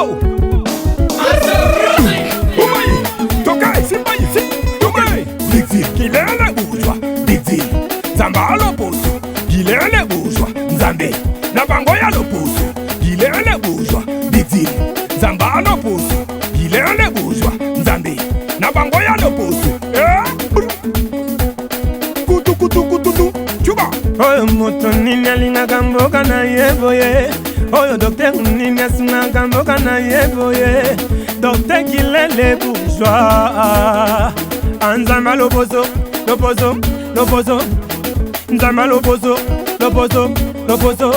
Tupo Tokai Simba ici Tokai Dixi Kilele bourgeois Dixi Zamba l'opposo Kilele bourgeois Nzambe Nabangoya l'opposo Kilele bourgeois Dixi Zamba l'opposo Kilele bourgeois Nzambe Nabangoya l'opposo Kutu kutu kutu tu Chuba Oyo moto nini alingaka mboka na ye boye Oyo docteur nini asinaka mboka na ye boye Docteur Kilele bourgeois Nzamba l'opposo L'opposo L'opposo Nzamba l'opposo L'opposo L'opposo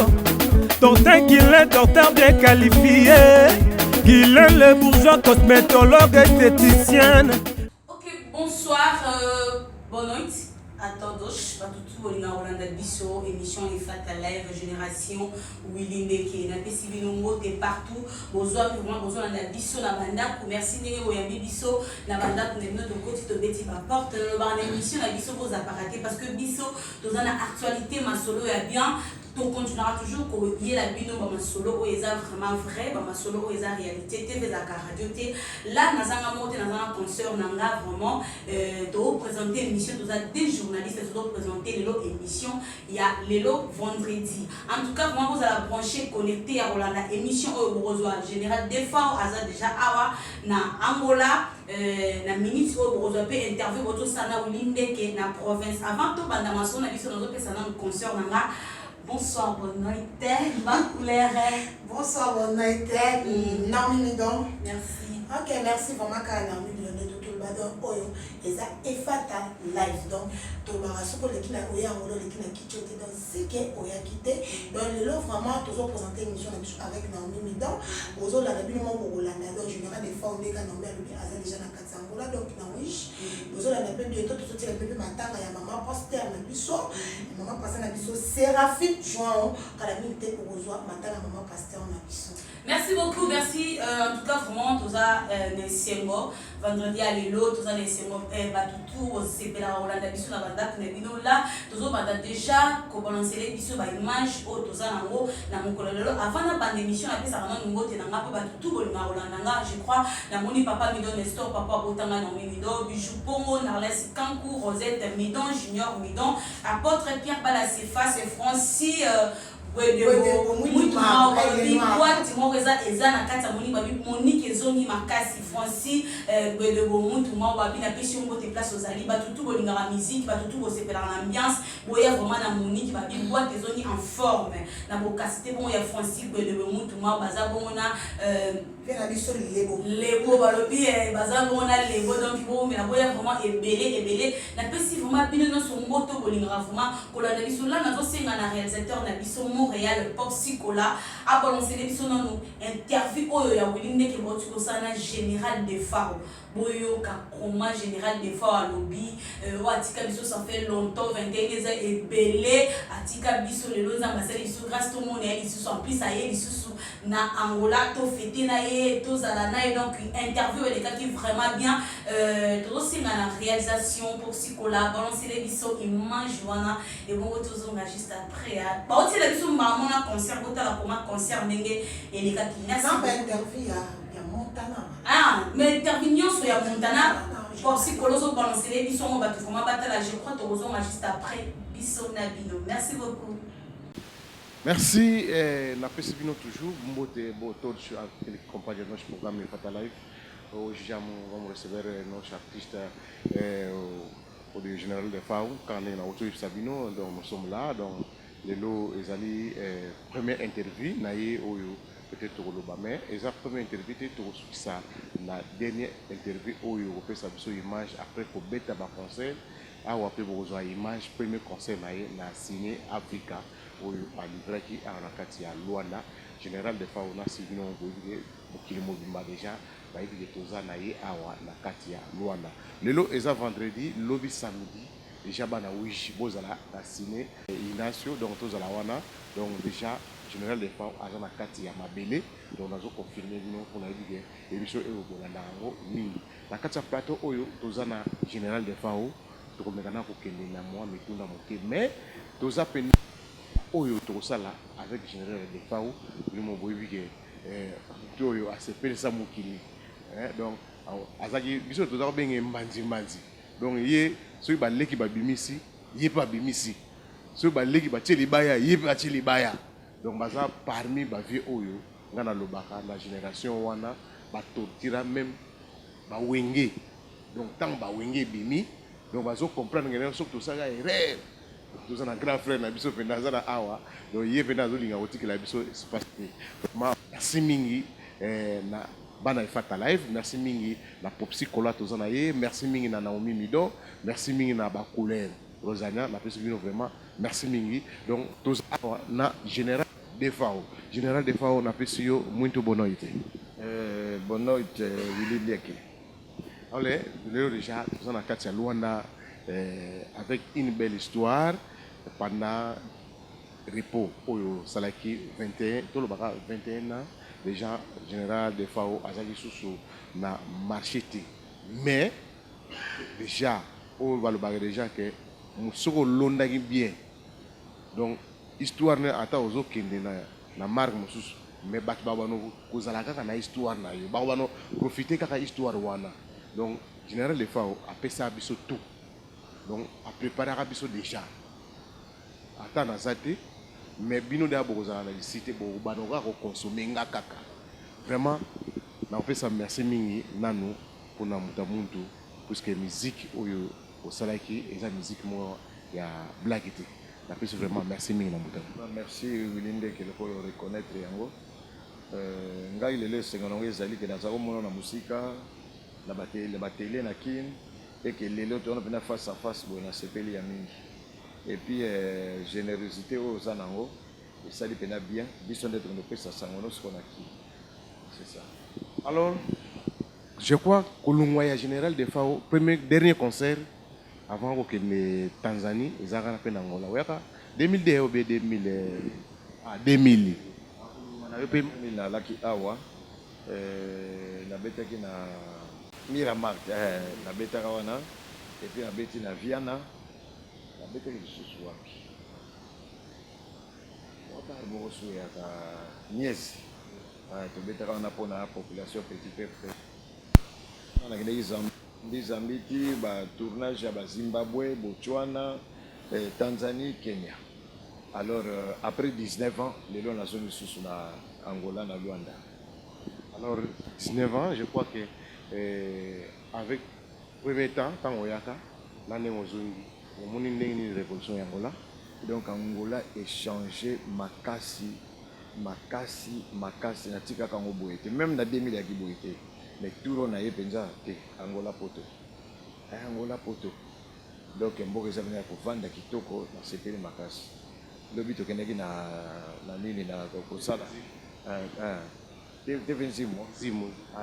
Docteur Kilele, docteur bien qualifié Kilele bourgeois, cosmétologue, esthéticienne. Ok, bonsoir, bonne nuit à todos. Batutu Olinga Rolanda Bisso, émission Ifata Live, Génération Willinde qui n'a pas si bien de partout. Bonsoir, vraiment, bonsoir, on a Bisso, la banda, merci Nene Oyambi Bisso, la banda, pour nous de côté de Betty Porte, le bar d'émission, la Bisso vous apparaît parce que Bisso, dans une actualité, ma solo est bien. On continuera toujours pour y la bino ma solo où ils vraiment vrai ma solo où ils réalité TV la radio t là nous avons monté dans un concert nanga vraiment de présenter émission nous a des journalistes qui doivent présenter les lots émission il y a les lots vendredi en tout cas vraiment vous allez brancher connecté à la émission au Borozoa général des fois à déjà awa na Angola na ministre au Borozoa peut interview votre sana Willinde qui est na province avant tout banda mason na biso dans un concert nanga. Bonsoir, bonne nuit, ma couleur. Bonsoir, bonne nuit, Naomi Midon. Merci. Ok, merci vraiment, Naomi Midon, de tout le badon, Oyo, et ça, Efata Live. Donc, tout le monde, ce que les gens ont dit, les gens qui ont quitté, donc, c'est qu'ils ont quitté. Donc, le lot, vraiment, toujours présenté une émission avec Naomi Midon. Aux autres, la République, pour l'année, donc, général des fois, on est quand Naomi a déjà dans 400 dollars, donc, Naomi, aux autres, la République, tout ce qui est le plus matin, il y a maman posté à Nabiso, maman passé à Nabiso, Séraphine. Merci beaucoup, merci. En tout cas, vraiment, tout ça, vendredi à l'élo, tout ça, les sémo, tout, c'est la Hollande, biso la banda, qu'on là, tout ça, déjà, qu'on balance les biso, image, tout ça, en gros, dans mon collègue, avant la pandémie, on a fait ça, on a un n'a pas tout, je crois, la moni papa Midon, Nestor, papa Botanga, Nomi Midon, Bijou Pongo, Narles Kankou, Rosette, Midon, Junior, Midon, apôtre Pierre Balacefa, c'est Francis. Muito mal, Monique Makasi, Francis, muito mal, na pêche on te place aux alibas, tout la musique, tout se faire l'ambiance, boya vraiment la Monique, boîte des zones en forme, na bocasité bon, il y a Francis, muito mal, baza bon, on a Lebo, balobi, baza bon, on a Lebo, donc bon, mais la boya vraiment ébélé, na pêche vraiment bien dans son moto, bolingra vraiment, qu'on a dit sur là, na dossier, na réalisateur, na biso Montréal, Popsicola, a balancé les bisons dans interview Oyo ya Willinde qui est sana général de Faro. Boyo Kakoma général de Faro à lobby. Atika biso ça fait longtemps, 21 ans et belé. Atika biso les longs ambassadeurs biso grâce tout le monde et ici en plus ça y est ici na Angola to fêter na ye to zalana et donc interview les gars qui vraiment bien. Tout aussi na réalisation Popsicola, balancer les bisons image wana et bon retour on a juste après. Bah aussi les bisons maman un concert bota comment concert ndenge et les gars qui merci pas interview ya Montana mais intervention sur ya Montana pour si coloso balancer les bisons on va tout vraiment battre là je crois que on a juste après bisson nabino merci beaucoup merci la PCBino toujours mbote boto sur la compagnie de notre programme Ifata Live aujourd'hui on va recevoir notre artiste au général de FAO quand on est dans Auto Sabino donc nous sommes là donc les lots ezali première interview naie oyo peut-être au mais eza première interview te to ça la dernière interview oyo on ça biso image après ko beta ba concert awa pe bozo image premier concert naie na signé Africa oyo a livré qui a na kati ya Luanda général de FAO na signo ngoi bokili mobimba déjà ba yebi toza naie awa na kati ya Luanda lelo eza vendredi lobby samedi déjà bana wish bozala signé Ignacio donc tozala wana donc déjà général de FAO aza na kati ya mabele donc nazo confirmer bino pour na yebi émission e obolanda yango nini na kati ya plateau oyo toza na général de FAO tokomeka na kokende na mwa mitunda moke mais toza pene oyo tokosala avec général de FAO bino boyebi ke toyo asepelisa mokili donc azaki biso tozaka benge mbanzi donc ye soki baleki babimisi ye mpe abimisi soki baleki batie libaya ye mpe atie libaya donc baza parmi bavie oyo nga nalobaka na génération wana batortira même bawenge donc ntango bawenge ebimi donc bazocomprendre ngene soki tosaka erreur toza na grand frère na biso mpenza aza na awa donc ye mpenza azolinga kotikela biso espace te merci mingi na bana efata live merci mingi na popsi kola toza na ye merci mingi na Naomi Mido merci mingi na bacouleur Rosania na pesi bino vraiment merci mingi donc toza awa na général defao na pesi yo muito bonoite bonoite Willy Lieki. allez lelo déjà toza na kati ya Luanda avec une belle histoire pendant repos oyo salaki 21 tolobaka 21 ans déjà général de FAO azaki susu na marché te mais déjà oyo balobaka déjà que soki olondaki bien donc histoire ne ata ozokende na marque mosusu mais bato babano kozala kaka na histoire na yo bakobano profiter kaka histoire wana donc général de FAO apesa biso tout donc apreparaka biso déjà ata naza te mais bino nde bokozala na lisite banoka kokonsome nga kaka vraiment naopesa merci mingi nanu mpona moto ya muntu puisque musique oyo osalaki eza musique moko ya blague te napesi vraiment merci mingi na moto merci Willy Ndeke loko oyo reconnaître yango ngai lelo esengo nango ezali ke naza komona na musika na batele na kine eke lelo toona mpena face à face boye nasepeli ya mingi et puis générosité oyo oza nango esali mpena bien biso nde tokopesa sango nyonso mpona kine c'est ça. Alors je crois kolungwa ya général de FAO dernier concert avant kokende Tanzanie ezalaka mpe na Angola oyaka 2002 obe 2000 nalaki awa nabetaki na Miramar nabetaka wana epuis nabeti na Viana nabetaki lisusu wapi otali moko suyaka Niesi tobetaka wana mpona population petit peuple nakendeki Zambie batournage ya bazimbabwe Botswana Tanzanie Kenya alors après 19 ans lelo nazongi lisusu na Angola na Luanda. Alors 19 ans je crois que avec premier temps ntango oyaka na ndenge ozongi omoni ndenge nini révolution ya Angola donc Angola échangé makasi natikaka yango boye te même na 2000 yaki boye te mais turo na ye mpenza te Angola poto donc mboka eza vena ya kovanda kitoko nasepeli makasi lobi tokendaki na nini na kosala te nzimo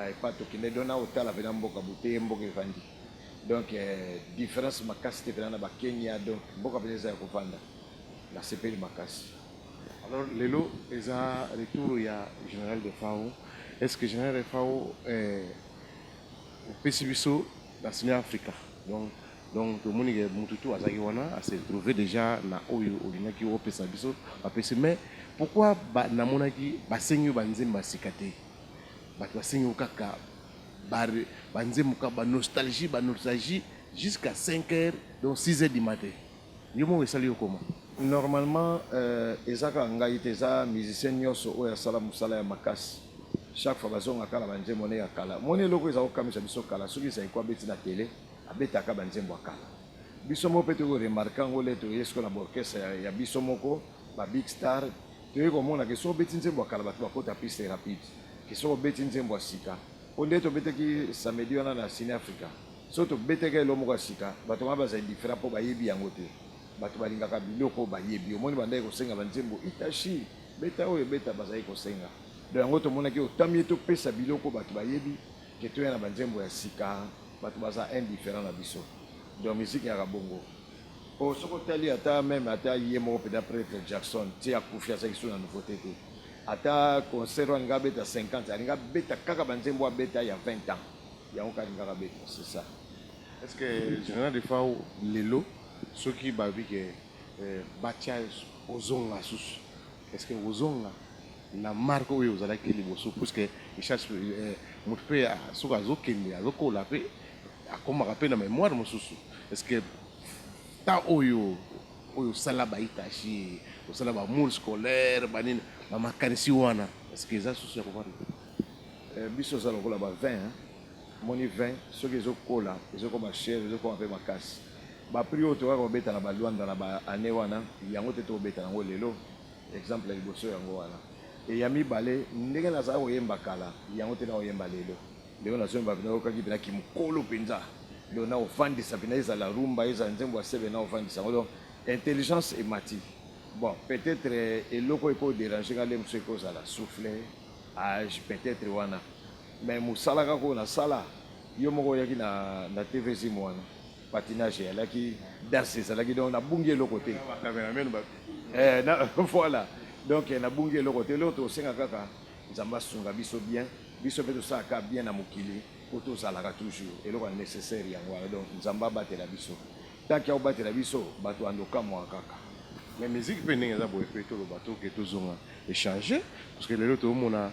epa tokende dona otala vena mboka bute mboka evandi donc différence makasi te vena na bakenya donc mboka vena eza ya kovanda nasepeli makasi. Alors lelo eza retour ya général de FAO est-ce que général de FAO opesi biso na Sud Africa donc tomoni ke mutu tu azaki wana ase trouvé déjà na oyo olingaki opesa biso bapesi mais pourquoi namonaki basengi banzembo basika te bato basengi kaka banzembo ka nostalgie jusqu'à 5h donc 6h du matin yo mo esali yo comment normalement ezaka ngai te eza musicien nyonso oyo asala mosala ya makasi chaque fois bazongaka na banzembo ne ya kala moni eloko eza kokamisa biso kala soki ezali kwa beti na tele abetaka banzembo ya kala biso moko mpe tokoremarke yango le toye siko na baorchestre ya biso moko babig star toyei komona ke soki obeti nzembo ya kala bato bakota piste rapide ke soki obeti nzembo ya sika po nde tobetaki samedi wana na Sine Africa soki tobetaki elo moko ya sika bato wana bazali différent mpo bayebi yango te bato balingaka biloko bayebi omoni bandaki kosenga banzembo itashi beta oyo beta bazali kosenga donc yango tomonaki otami ye topesa biloko bato bayebi ke toya na banzembo ya sika bato baza indifférent na biso donc musique yaka bongo po soki otali ata meme ata ye moko mpena prêtre Jackson ti akufi azaki so na nouveauté te ata concert oyo alinga beta 50 alinga beta kaka banzembo abeta ya 20 ans yango ka alingaka beta c'est ça. est-ce que général de FAO lelo soki babi ke batia ozonga susu est-ce que ozonga na marque oyo ozalaki liboso puisque echarge moto mpe soki azokende azokola mpe akomaka mpe na mémoire mosusu. Est-ce que ta oyo osala baitachi osala bamoule scolaire banini bamakanisi wana est-ce que eza susu ya kovanda biso oza lokola ba 20 moni 20 soki ezokola ezokoma chere ezokoma mpe makasi baprix oyo tokaka kobeta na balwanda na baane wana yango te tokobeta yango lelo exemple ya liboso yango wana e ya mibale ndenge nazala koyemba kala yango te na koyemba lelo lelo nazoyemba mpena okaki mpena kimokolo mpenza lelo na ofandisa mpena ezala rumba ezala nzembo ya sebe na ofandisa yango donc intelligence emati bon peut-être eloko eko déranger nga le mosu ekozala souffle age peut-être wana mais mosala kaka oyo nasala yo moko oyaki na tv zimu wana patinage eyalaki danse ezalaki donc nabungi eloko te voilà donc nabungi eloko te eloko tosenga kaka nzambe asunga biso bien biso mpe tosalaka bien na mokili po tozalaka toujours eloko ya nécessaire yango wana donc nzambe abatela biso tanki aobatela biso bato andokamwaka kaka mais musique mpe ndenge eza boye mpe toloba toke tozonga échanger parce que lelo tozomona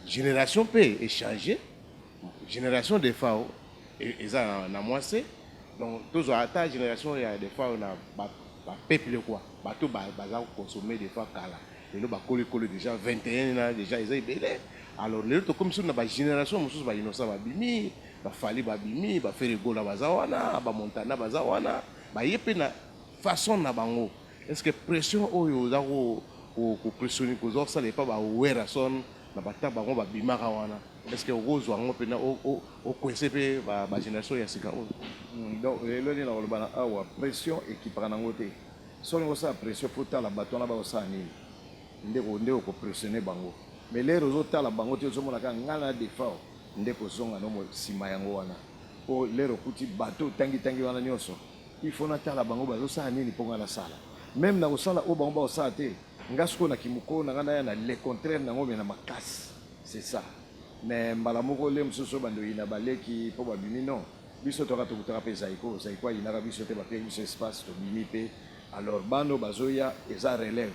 génération mpe échanger génération des fois eza na mwase donc tozwa ata génération ya des fois na bapeuple quoi bato baza koconsommer des fois kala lelo bakolikoli déjà 21 na déjà eza ebele alors lelo tokomi soki na bagénération mosusu bainosa babimi bafali babimi baferegola baza wana bamontana baza wana baye mpe na façon na bango. Est-ce que pression oyo oza kopressione koza kosala epa bawera son na bata bango babimaka wana est-ce que okozwa yango mpena okwese mpe bagénération ya sika oyo donc lelo nini nakoloba na awa pression ekipaka nango te soki kosala pression fo tala bato wana bakosala nini nde okopressionne bango mais lero ozotala bango te ozomonaka ngai na defao nde kozonga nomo nsima yango wana po lero okuti bato otangitangi wana nyonso ifo natala bango bazosala nini mpo ngai nasala même na kosala oyo bango bakosala te nga sikoyo na kimoko na ngai naya na le contraire nango me na makasi c'est ça mais mbala moko le mosusu bando oyina baleki mpo babimi non biso toka tokutaka mpe zaiko ayinaka biso te bapeki biso espace tobimi mpe alors bano bazoya eza relève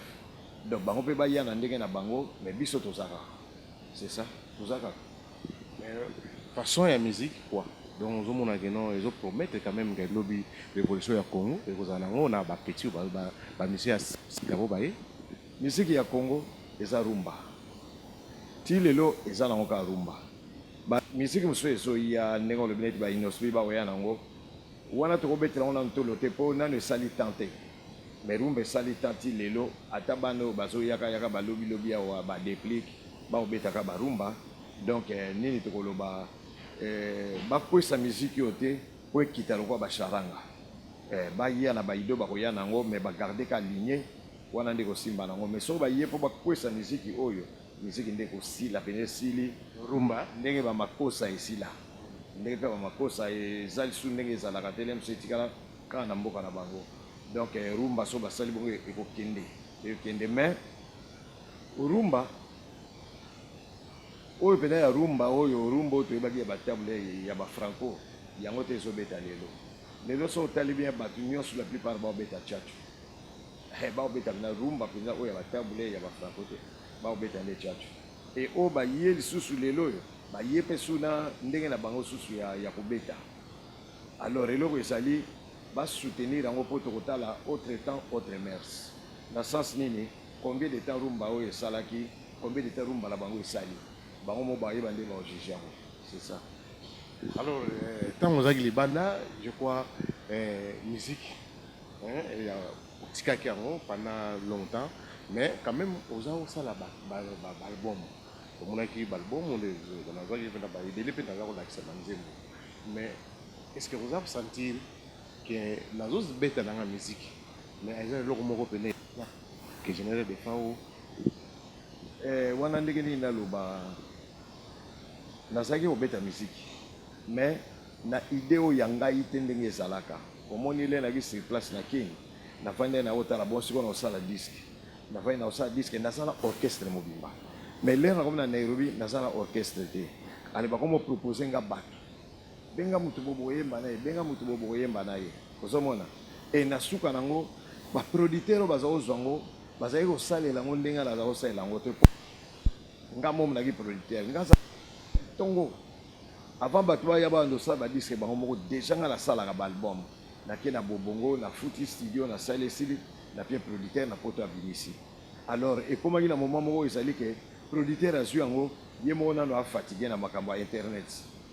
donc bango mpe baya na ndenge na bango mais biso toza kaka c'est ça toza kaka façon ya musique quoi donc ozomonake non ezopromettre quand même ke lobi révolution ya Congo ekozala nango na bapeti bamisi ya sika po baye misiki ya Congo eza rumba ti lelo eza nango kaka rumba misiki mosusu ezoya ndenge olobi neti bainosbi bakoya nango wana tokobetela ngo nano tolo te mpo nano esali tan te mais rumba esali tan ti lelo ata bana oyo bazoyaka balobilobi awa badéplique bakobetaka barumba donc nini tokoloba bakwesa misiki oyo te po ekita lokwa bacharanga baya na baido bakoya nango mais bagarde ka ligne wana nde kosimba nango mais soki baye mpo bakwesa misiki oyo misiki nde kosila pene esili rumba ndenge bamakosa esila ndenge mpe bamakosa eza lisu ndenge ezalaka te lemoso etikala kaka na mboka na bango donc rumba so basali bongo ekokende mais rumba oyo pena ya rumba oyo toyebaki ya batable ya bafranco yango te ezobeta lelo so otali bien bato nyonso la plupart baobeta chacho baobeta na rumba mpenza oyo ya batable ya bafranco te baobeta nde chacho e oyo baye lisusu lelo oyo baye mpe suna ndenge na bango susu ya kobeta alors eloko ezali basoutenir yango mpo tokotala autre temps autre mers na sens nini combien de temps rumba oyo esalaki combien de temps rumba na bango esali bango mo bayeba nde baojuge yango c'est ça. Alors ntango ozalaki libanda je crois musique otikaki yango pendant longtemps mais quand même oza osala baalbum omonaki baalbum nazwaki mpe na baebele mpe naza kolakisa banzembo mais est-ce que oza kosentir ke nazobeta nanga musique mais eza eloko moko pene ke généré des fois wana ndenge nini naloba nazalaki kobeta misiki mais na idée oyo ya ngai te ndenge ezalaka omoni le naki sur place na king nafandi na otala bon sikoyo na osala diske nafandi na osala diske nazala orchestre mobimba mais le nakomi na Nairobi nazala orchestre te ale bakomo propose nga bato benga mutu boboyemba na ye benga mutu boboyemba na ye ozomona e na suka nango baproducteur oyo baza kozwa ngo bazali kosalela yango ndenge naza kosalela yango te nga mom naki producteur nga tongo avant bato baya bandosala badisque bango moko déjà nga nasalaka baalbum nake na bobongo na futi studio na sala esili na pie producteur na poto abimisi alors ekomaki na moment moko ezali ke producteur azwi yango ye moko nano afatigue na makambo ya internet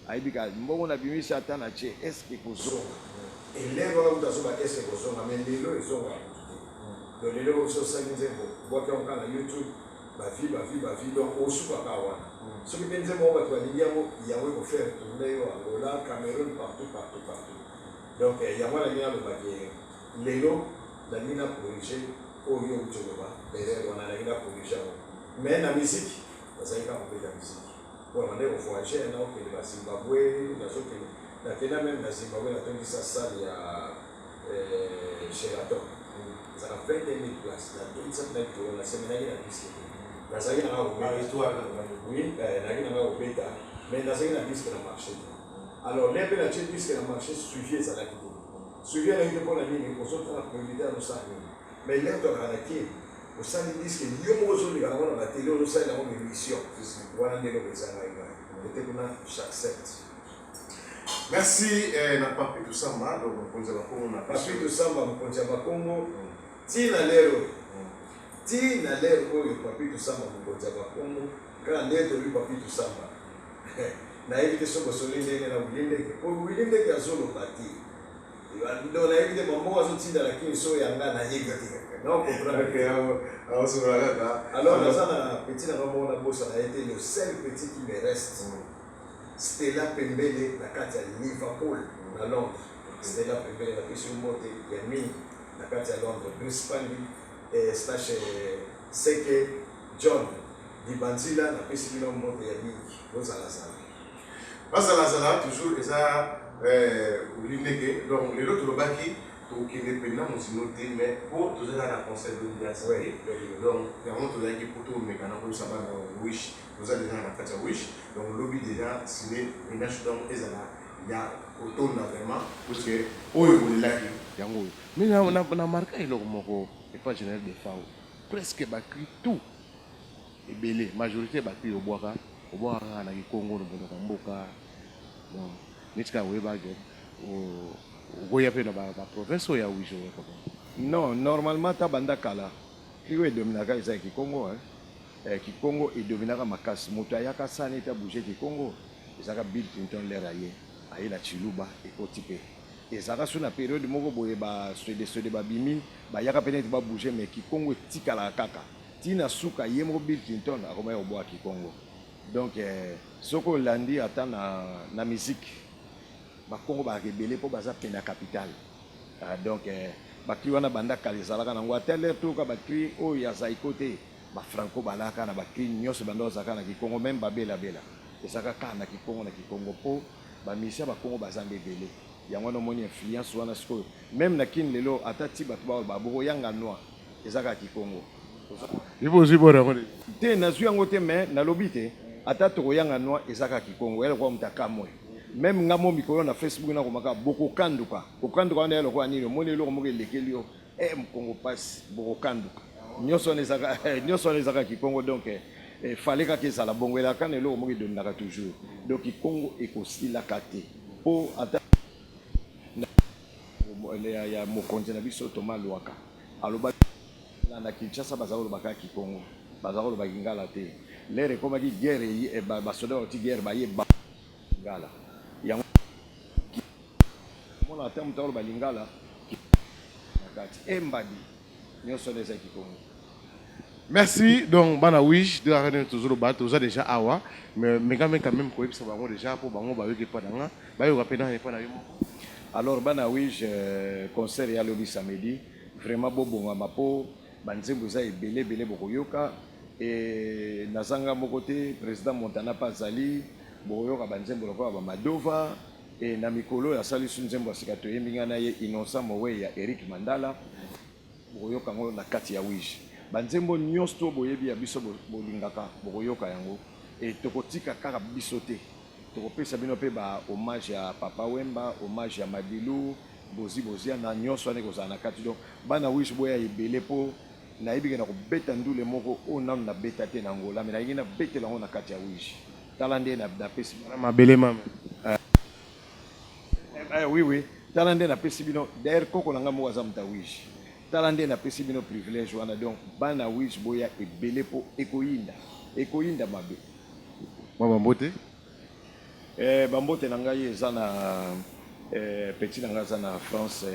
ayebika mbongo nabimisi ata na tie estce kozonga elenge wana kuta azoba estce kozonga mais lelo ezonga donc lelo ososali nzembo bwaki yango na youtube bavi donc osukaka wana soki mpe nzembo moko bato balingi yango yango ekofere tourne yo angola cameroun partout donc yango nalingi nalobaki lelo nalingi na corrige oyo outi oloba erreur wana nalingi na corrige yango mais na musique bazalaki kaka kopeta musique mpona nde kovoyage naokende ba zimbabwe nazokende nakenda meme na zimbabwe natongisa salle ya sheraton ezaka 20000 place natongisa na bitolo nasemenaki na diske nazalaki nanga kobeta mais nazalaki na diske na marché alors le mpe natie diske na marché suivi ezalaki te suivi alaki te mpona nini ozotala priorité anosala nini mais le tokaka na kie osali diske yo moko ozoleka nango na batele ozosali nango émission wana nde eloko ezangai ngai ete kuna j'accepte. Merci na Papito Samba donc mokonzi ya bakongo na Papito Samba mokonzi ya bakongo tina lero oyo Papito Samba mokonzi ya bakongo kaka nde toyebi Papito Samba nayebi te soki osoli ndenge na wilindeke po wilindeke azoloba te donc nayebi te bamoko azotindala kini so yanga nayebi te alors naza na petit na moko na bosa na ye te le seul petit qui me reste Stella Pembele na kati ya Liverpool na Londres. Stella Pembele na pesi mote ya mingi na kati ya Londres. Bruce Pandi slash Seke John Dibanzila na pesi bino mote ya mingi bozalazala bazalazala toujours eza olindeke donc lelo tolobaki tokende mpena mosino te mais po tozala na concert d'anniversaire donc yango tozalaki po tomeka na koyosa bana wish toza deja na kati ya wish donc lobi deja sine ménage donc ezala ya kotonda vraiment parce que oyo bolelaki yango oyo mais na marka eloko moko epa général de fao presque bakri tout ebele majorité bakri obwaka kaka na kikongo nobondoka mboka donc neti kaka oyebake okoya mpe na baprovince oyo ya wish non normalement ta banda kala kiko edominaka eza kikongo kikongo edominaka makasi moto ayaka sani ete abouge kikongo ezaka Bill Clinton lere aye na chiluba ekoti mpe ezaka so na période moko boye baswede babimi bayaka mpe neti babouge mais kikongo etikalaka kaka ntina suka ye moko Bill Clinton akomaya kobwaka kikongo donc soki olandi ata na musique bakongo bayaka ebele mpo baza pene ya capitale donc bakri wana banda kala ezalaka nango ata lere toyoka bakri oyo ya zaiko te bafranco balaka na bakri nyonso banda ozalaka na kikongo meme babelabela ezalaka kaka na kikongo mpo bamisia bakongo baza nde ebele yango wana omoni influence wana sikoyo meme na kini lelo ata ti bato bao babokoyanga noir ezaka kikongo te nazwi yango te mais nalobi te ata tokoyanga noir ezaka kikongo elokwa moto akamwe meme nga mo mikolo na Facebook nakomaka bokokanduka wana elokwa nini omoni eloko moko elekeli yo mokongo pasi bokokanduka nyonso wana ezaka kikongo donc fallait kaka ezala bongo elaka na eloko moko edominaka toujours donc kikongo ekosilaka te mpo ata ya mokonzi na biso Thomas Lwaka aloba na Kinshasa baza kolobaka kikongo baza kolobaki ngala te lere ekomaki guerre basoda bati guerre bayeba ngala yango mona ata moto akoloba lingala na kati embadi nyonso wana eza kikongo. Merci donc bana wish de arena toujours le bateau ça déjà awa mais quand même quoi ça va déjà pour bango ba yoki pananga ba yoka pena ne pana yimo alors bana wish concert ya lobi samedi vraiment bobonga mapo banzembo za ebele bokoyoka et nazanga moko te président Montana Pazali bokoyoka banzembo lokola ba Madova et na mikolo ya sali sunzembo asika to yembinga na ye Innocent Mowe ya Eric Mandala bokoyoka ngo na kati ya wish banzembo nyonso to boyebi ya biso bolingaka bokoyoka yango et tokotika kaka biso te tokopesa bino mpe ba hommage ya Papa Wemba hommage ya Madilu bozia na nyonso ane kozala na kati donc bana wish boya ebele po nayebi na kobeta ndule moko o nanu na beta te na ngola me nayengi na betela yango na kati ya wish tala nde napesi mabele mame oui tala nde napesi bino d'ailleurs koko na nga moko aza moto ya wish tala nde napesi bino privilège wana donc bana wish boya ebele mpo ekoyinda mabe mwa bambote bambote na ngai eza na petit na ngai aza na France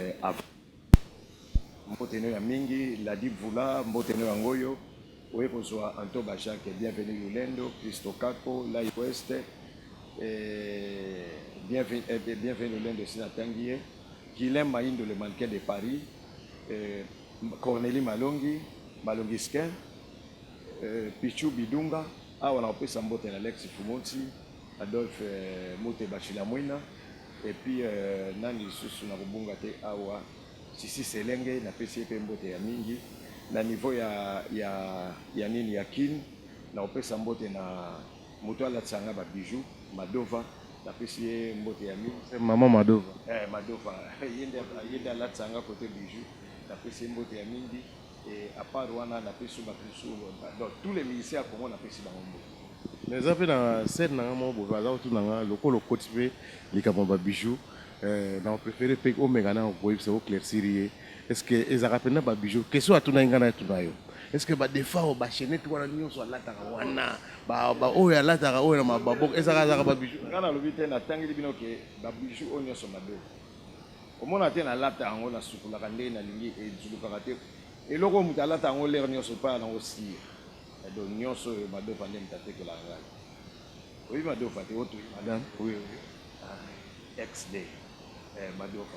mbote no ya mingi Ladi Vula mbote no yango oyo oye kozwa Anto Bajake bienvenue Lulendo Christo Kako Lai West bienvenue Lulendo si natangi ye Guilhem Maindo le mannequin de Paris Cornélie Malongi Skin Pichu Bidunga awa nakopesa mbote na Alex Fumonti Adolphe Mote Bachila Mwina et puis nani lisusu na kobunga te awa Sisi Selenge napesi pe mbote ya mingi na niveau ya nini ya kin na opesa mbote na moto alatsanga ba bijou Madova napesi ye mbote ya mingi mama Madova Madova yende alatsanga côté bijou napesi mbote ya mingi et à part wana napesi ba krisu donc tous les musiciens Congo napesi bango mbote mais ça fait na scène na mo bo baza tout na lokolo kotipe likambo ba bijou na préféré pe o mengana ko yebisa ko claircir est-ce que ezaka pena ba bijou question atuna ngana tuna yo est-ce que ba defa o ba chaînette wana nyonso alata ka wana ba o ya lata ka o na mababo ezaka zaka ba bijou ngana lobi te na tangeli bino ke ba bijou o nyonso mado omona te na lata ngo na sukula ka ndé na lingi e zuluka te eloko muta lata ngo l'air nyonso pa na aussi donc nyonso mado pa ndé mtate ke la ngai oui mado pa te oto madame oui XD Madofa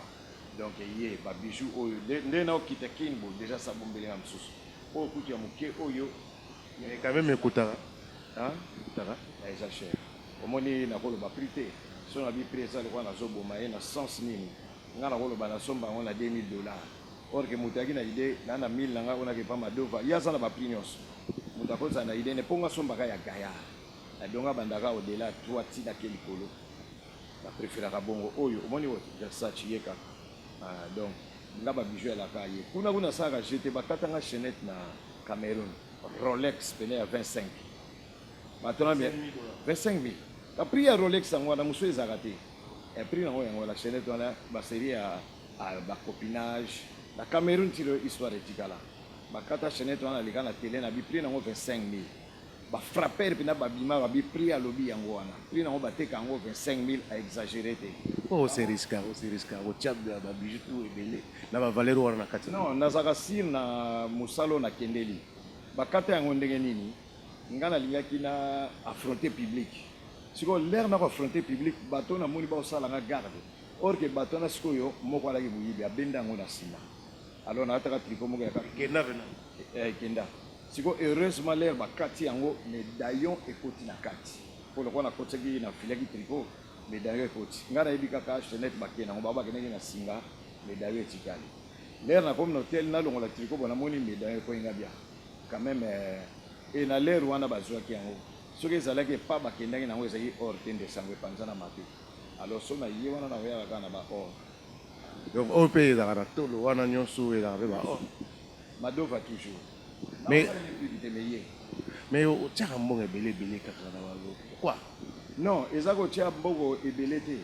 donc yé ba bijou oyo nde na okita kinbo déjà ça bombele na msusu o kuti ya muke oyo mais quand même ekutaka kutaka eza cher omoni na koloba prix te so na bi prix ça le kwa na zoboma ye na sens nini nga na koloba na somba ngo na $2000 or que mutaki na idée na 1000 nga ona ke pa Madofa ya sana ba prix nyonso mutakoza na idée ne ponga somba ka ya gaya adonga bandaka au delà 3 tina ke likolo la préférera bongo oyo omoni wote Versace yeka donc ngaba bijou la kaye kuna saka j'étais bakatanga chaînette na Cameroun Rolex pene ya 25 maintenant bien 25000 la prix ya Rolex ngwa na muso ezakate et prix nango yango la chaînette wana ba série à ba copinage la Cameroun tiro histoire etikala bakata chaînette wana likana télé na bi prix nango 25000 ba frapper pina ba bima ba bi prix à lobby yango wana prix nango bateka yango 25000 à exagérer te o se risque o tchab ba bijou tout ebele na ba valeur wana na kati non nazaka sir na musalo na kendeli bakata yango ndenge nini ngana lingaki na affronter public siko l'air na affronter public bato na moni ba osala nga garde or que bato na sikoyo moko alaki buyibi abenda yango na sima alors na ataka tricot moko ya kenda vena kenda siko heureusement l'air bakati yango médaillon ekoti na kati pour le quoi na kotaki na filaki tricot médaillon ekoti ngana yebi kaka chaînette bakena yango baba keneki na singa médaillon etikali l'air na comme hôtel na longo la tricot bona moni médaillon ekoinga bien quand même et na l'air wana bazwaki yango soki ezalaki pa bakendaki nango ezalaki or te nde sango epanza na mabe alors so na ye wana na oyaka kaka na ba or donc oyo mpe ezalaka na tolo wana nyonso ezalaka mpe ba or Madova toujours mais otiaka mbongo ebele kaka na bango pourquoi non eza kotia mbongo ebele te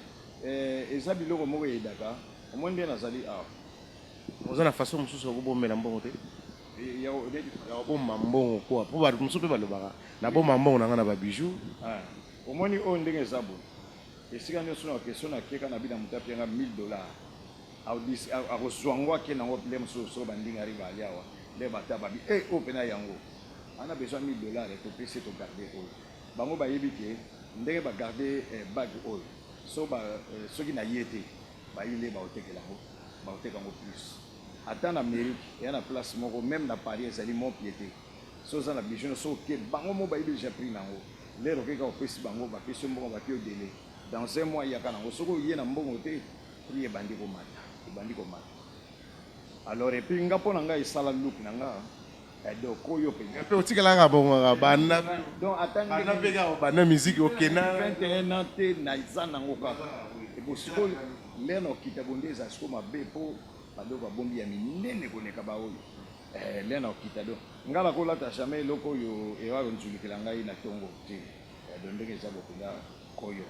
eza biloko moko eyedaka omoi nde nazali awa oza na façon mosusu ya kobombela mbongo te ya kobomba mbongo kwa mpo bato mosusu mpe balobaka nabomba mbongo na ngai na babijou omoni oyo ndenge eza boye esika nyonso na question nakeka na bina moto apianga $1000 akozwa ngo ake nango pile mosusu soko bandinga arrive ali awa nde bata babi oyo mpena yango ana besoin $1000 topesi togarde oyo bango bayebi ke ndenge bagarde bage oyo soki na ye te bayi nde baotekela yango baoteka yango plus ata na Amérique eya na place moko même na Paris ezali mon pied te so oza na bijou so oke bango mo bayebi déjà prix nango lero okeka opesi bango bapesi mbongo bapie odele dans un mois yaka nango soki oye na mbongo te prix ebandi komata alors epuis nga mpo na ngai esala look na nga donc oyo mpe otikelaka bongo banda donc banda mpe kaka banda musike okenda 21 ans te naza nango kaka epo sikoyo lere na okita bonde eza siko mabe mpo bato babombi ya minene koleka baoyo lien na okita do nga na kolata jamais eloko oyo ewa konzulikela ngai na ntongo te do ndenge eza bopenza koyo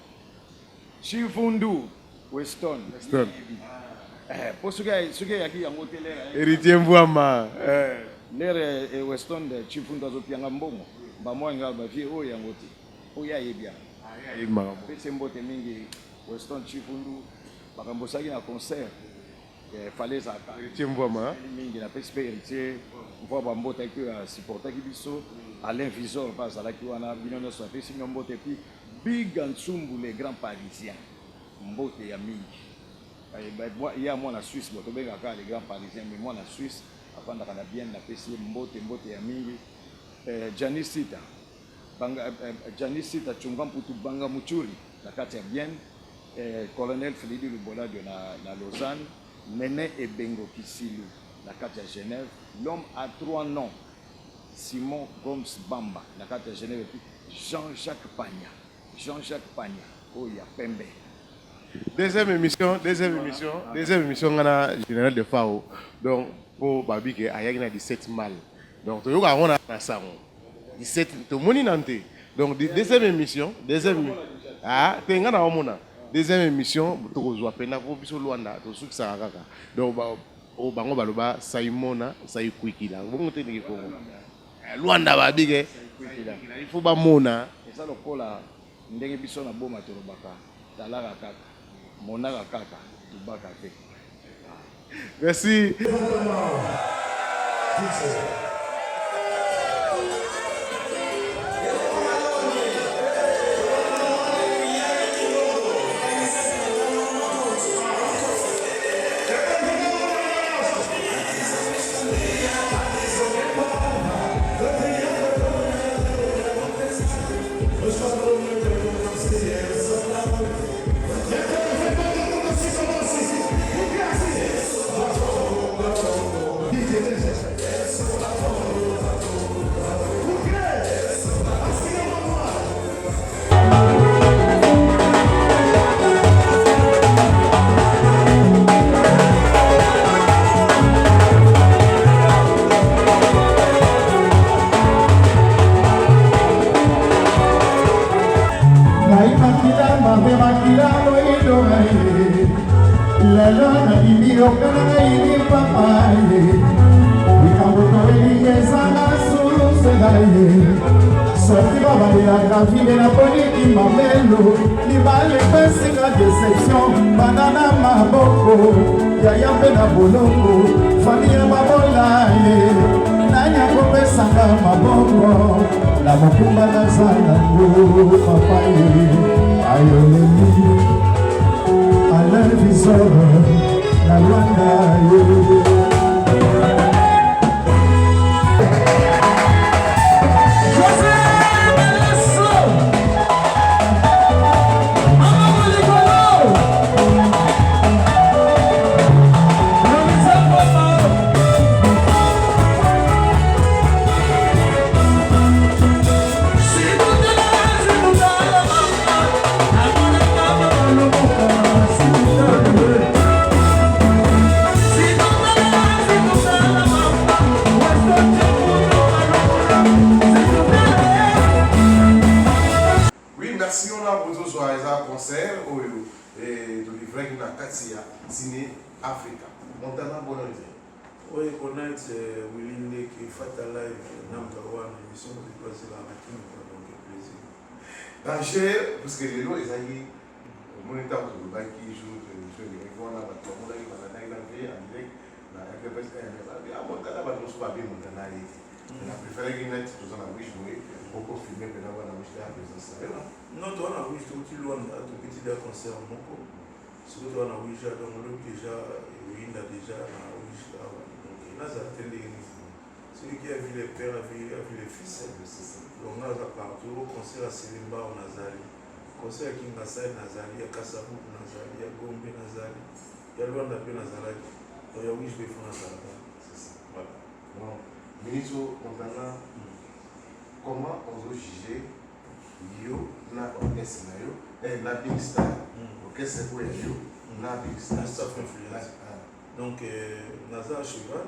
chifundu weston po soki eyaki yango te lere héritier Mbouama lere weston de chifundu azopianga mbongo bamwa nga bavie oyo yango te oyo ayebi yango pese mbote mingi weston chifundu makambo osaki na concert fallait ezalaka héritier Mbouama mingi napesi mpe héritier mpo bambotaki oyo asupportaki biso alain visor mpe azalaki wana bino nyonso apesi bino mbote epi biga nsumbu le grand parisien mbote ya mingi ya mwana suisse bo tobengaka le grand parisien mais mwana suisse afandaka na bien napesi ye mbote ya mingi Janis Sita chunga mputu banga muchuri na kati ya bien colonel Félix Luboladio na Lausanne Nene Ebengo Kisilu na kati ya Genève l'homme à 3 noms Simon Gomes Bamba na kati ya Genève et puis Jean-Jacques Pagna oya pembe. Deuxième émission ngana général de FAO donc pour babi ke ayaki na 17 mal donc to yoka ngona na sango 17 to moni nante donc deuxième émission tenga na omona deuxième émission to kozwa pena ko biso Luanda to sukisa kaka donc o bango baloba Saimona Saikwikila bongo te ni ko Luanda babi ke il faut ba mona eza lokola ndenge biso na boma to robaka talaka kaka monaka kaka tubaka te. Merci. Danger, parce que les lois, ils ont mon état de qui joue les gens là, tout le monde qui va la vie en direct, la RFS, à mon cas, on se va bien mon canal. On a préféré qu'il mette tout ça dans le jouer pour qu'on filme et d'avoir la mouche à la présence. Non, toi, on a vu tout le monde à tout petit concert, mon co. Ce que toi, on a vu déjà, donc on a déjà, il a déjà, donc il a attendu. Celui qui a vu les pères a vu les fils. Donc on a partout, au concert à Selimba, on a Zali. Concert à Kingasai, Nazali, à Kassabou, Nazali, à Gombe, Nazali. Il y a Luanda, Nazali. Donc il y a Wish Befou, Nazali. C'est ça. Voilà. Bon, ministre, comment on doit juger yo na orchestre na yo na big star orchestre pour yo na big star Donc Nazar Cheval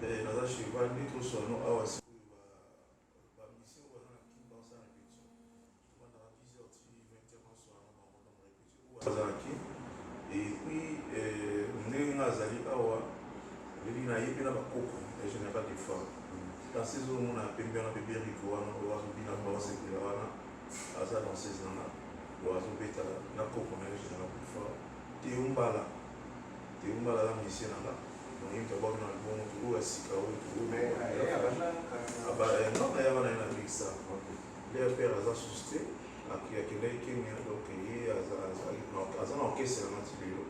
naza cheval nde toswano awa sikoyo bamisien oyo baza na kini baosa répétition tobandaka 10h ti 20h maswana bango na répétition oyo baza na kini et puis ndenge nga azali awa ebi nayebi na bakoko ya général de femme dans ces omona pembe wana pepe riko wana oyo azobina bawasepela wana aza dans ces nanga oyo azobeta na koko na ye général de femme teumbala aza misie nanga donc tabaki na libongo oyo asika oyo non ya bana ye na mixa le père aza suste akendaki kenya donc ye aza na orchestre na ti lelo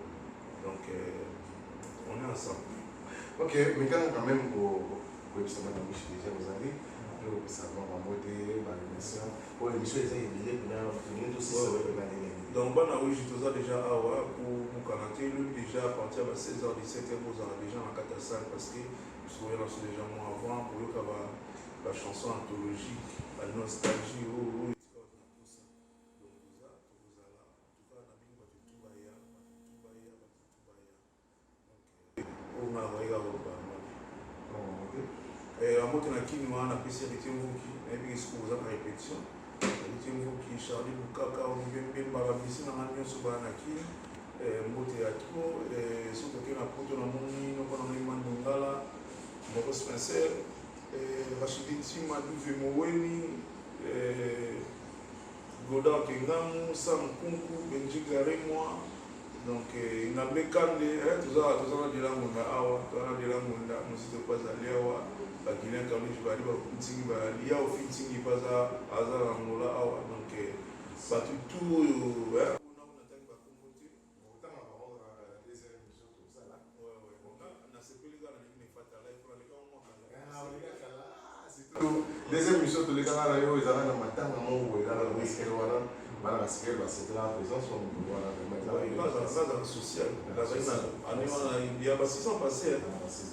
donc on est ensemble. Ok, mais quand même koyebisa bana mishi déjà bozali mpe kopesa bamote baémission oyo émission eza ebele kuna tongeni tosisa balele donc bana wishi toza déjà awa pour mokana te elobi déjà à partir ya 16h 17h bozala déjà na kati ya salle parce que sokoya naso déjà mois avant koyoka bachanson anthologique banostalgie oyo etika bato na posa donc tokozala tuka na bino bato tu baya oyo nga koyeka koloba amote na kini wana apesi héritier mvuki nayebi esiko oza na répétition héritier mvuki charli bukaka olivier mbemba bamisi nanga nyonso baya na kini mbote ya kimo soki oke na poto na moni noko na moima ndongala moko spencer rachidi ntima duve moweni godard kengamu sam kunku benji garemoi donc ngambe kande toza na delangunda awa toza na delangunda mosi topazali awa bagilien kaluji bali bakutingi bali ya ofi ntingi baza aza na ngola awa donc bato tu oyo natangi bakongo te nasepeli kaka na lingi nefatala epona leka deuxième émission tolekaka na yo ezalaka na matanga moko ezalaka na basikele wana bana basikele basetela présence wana bazala social année wana ya ba 6 ans passé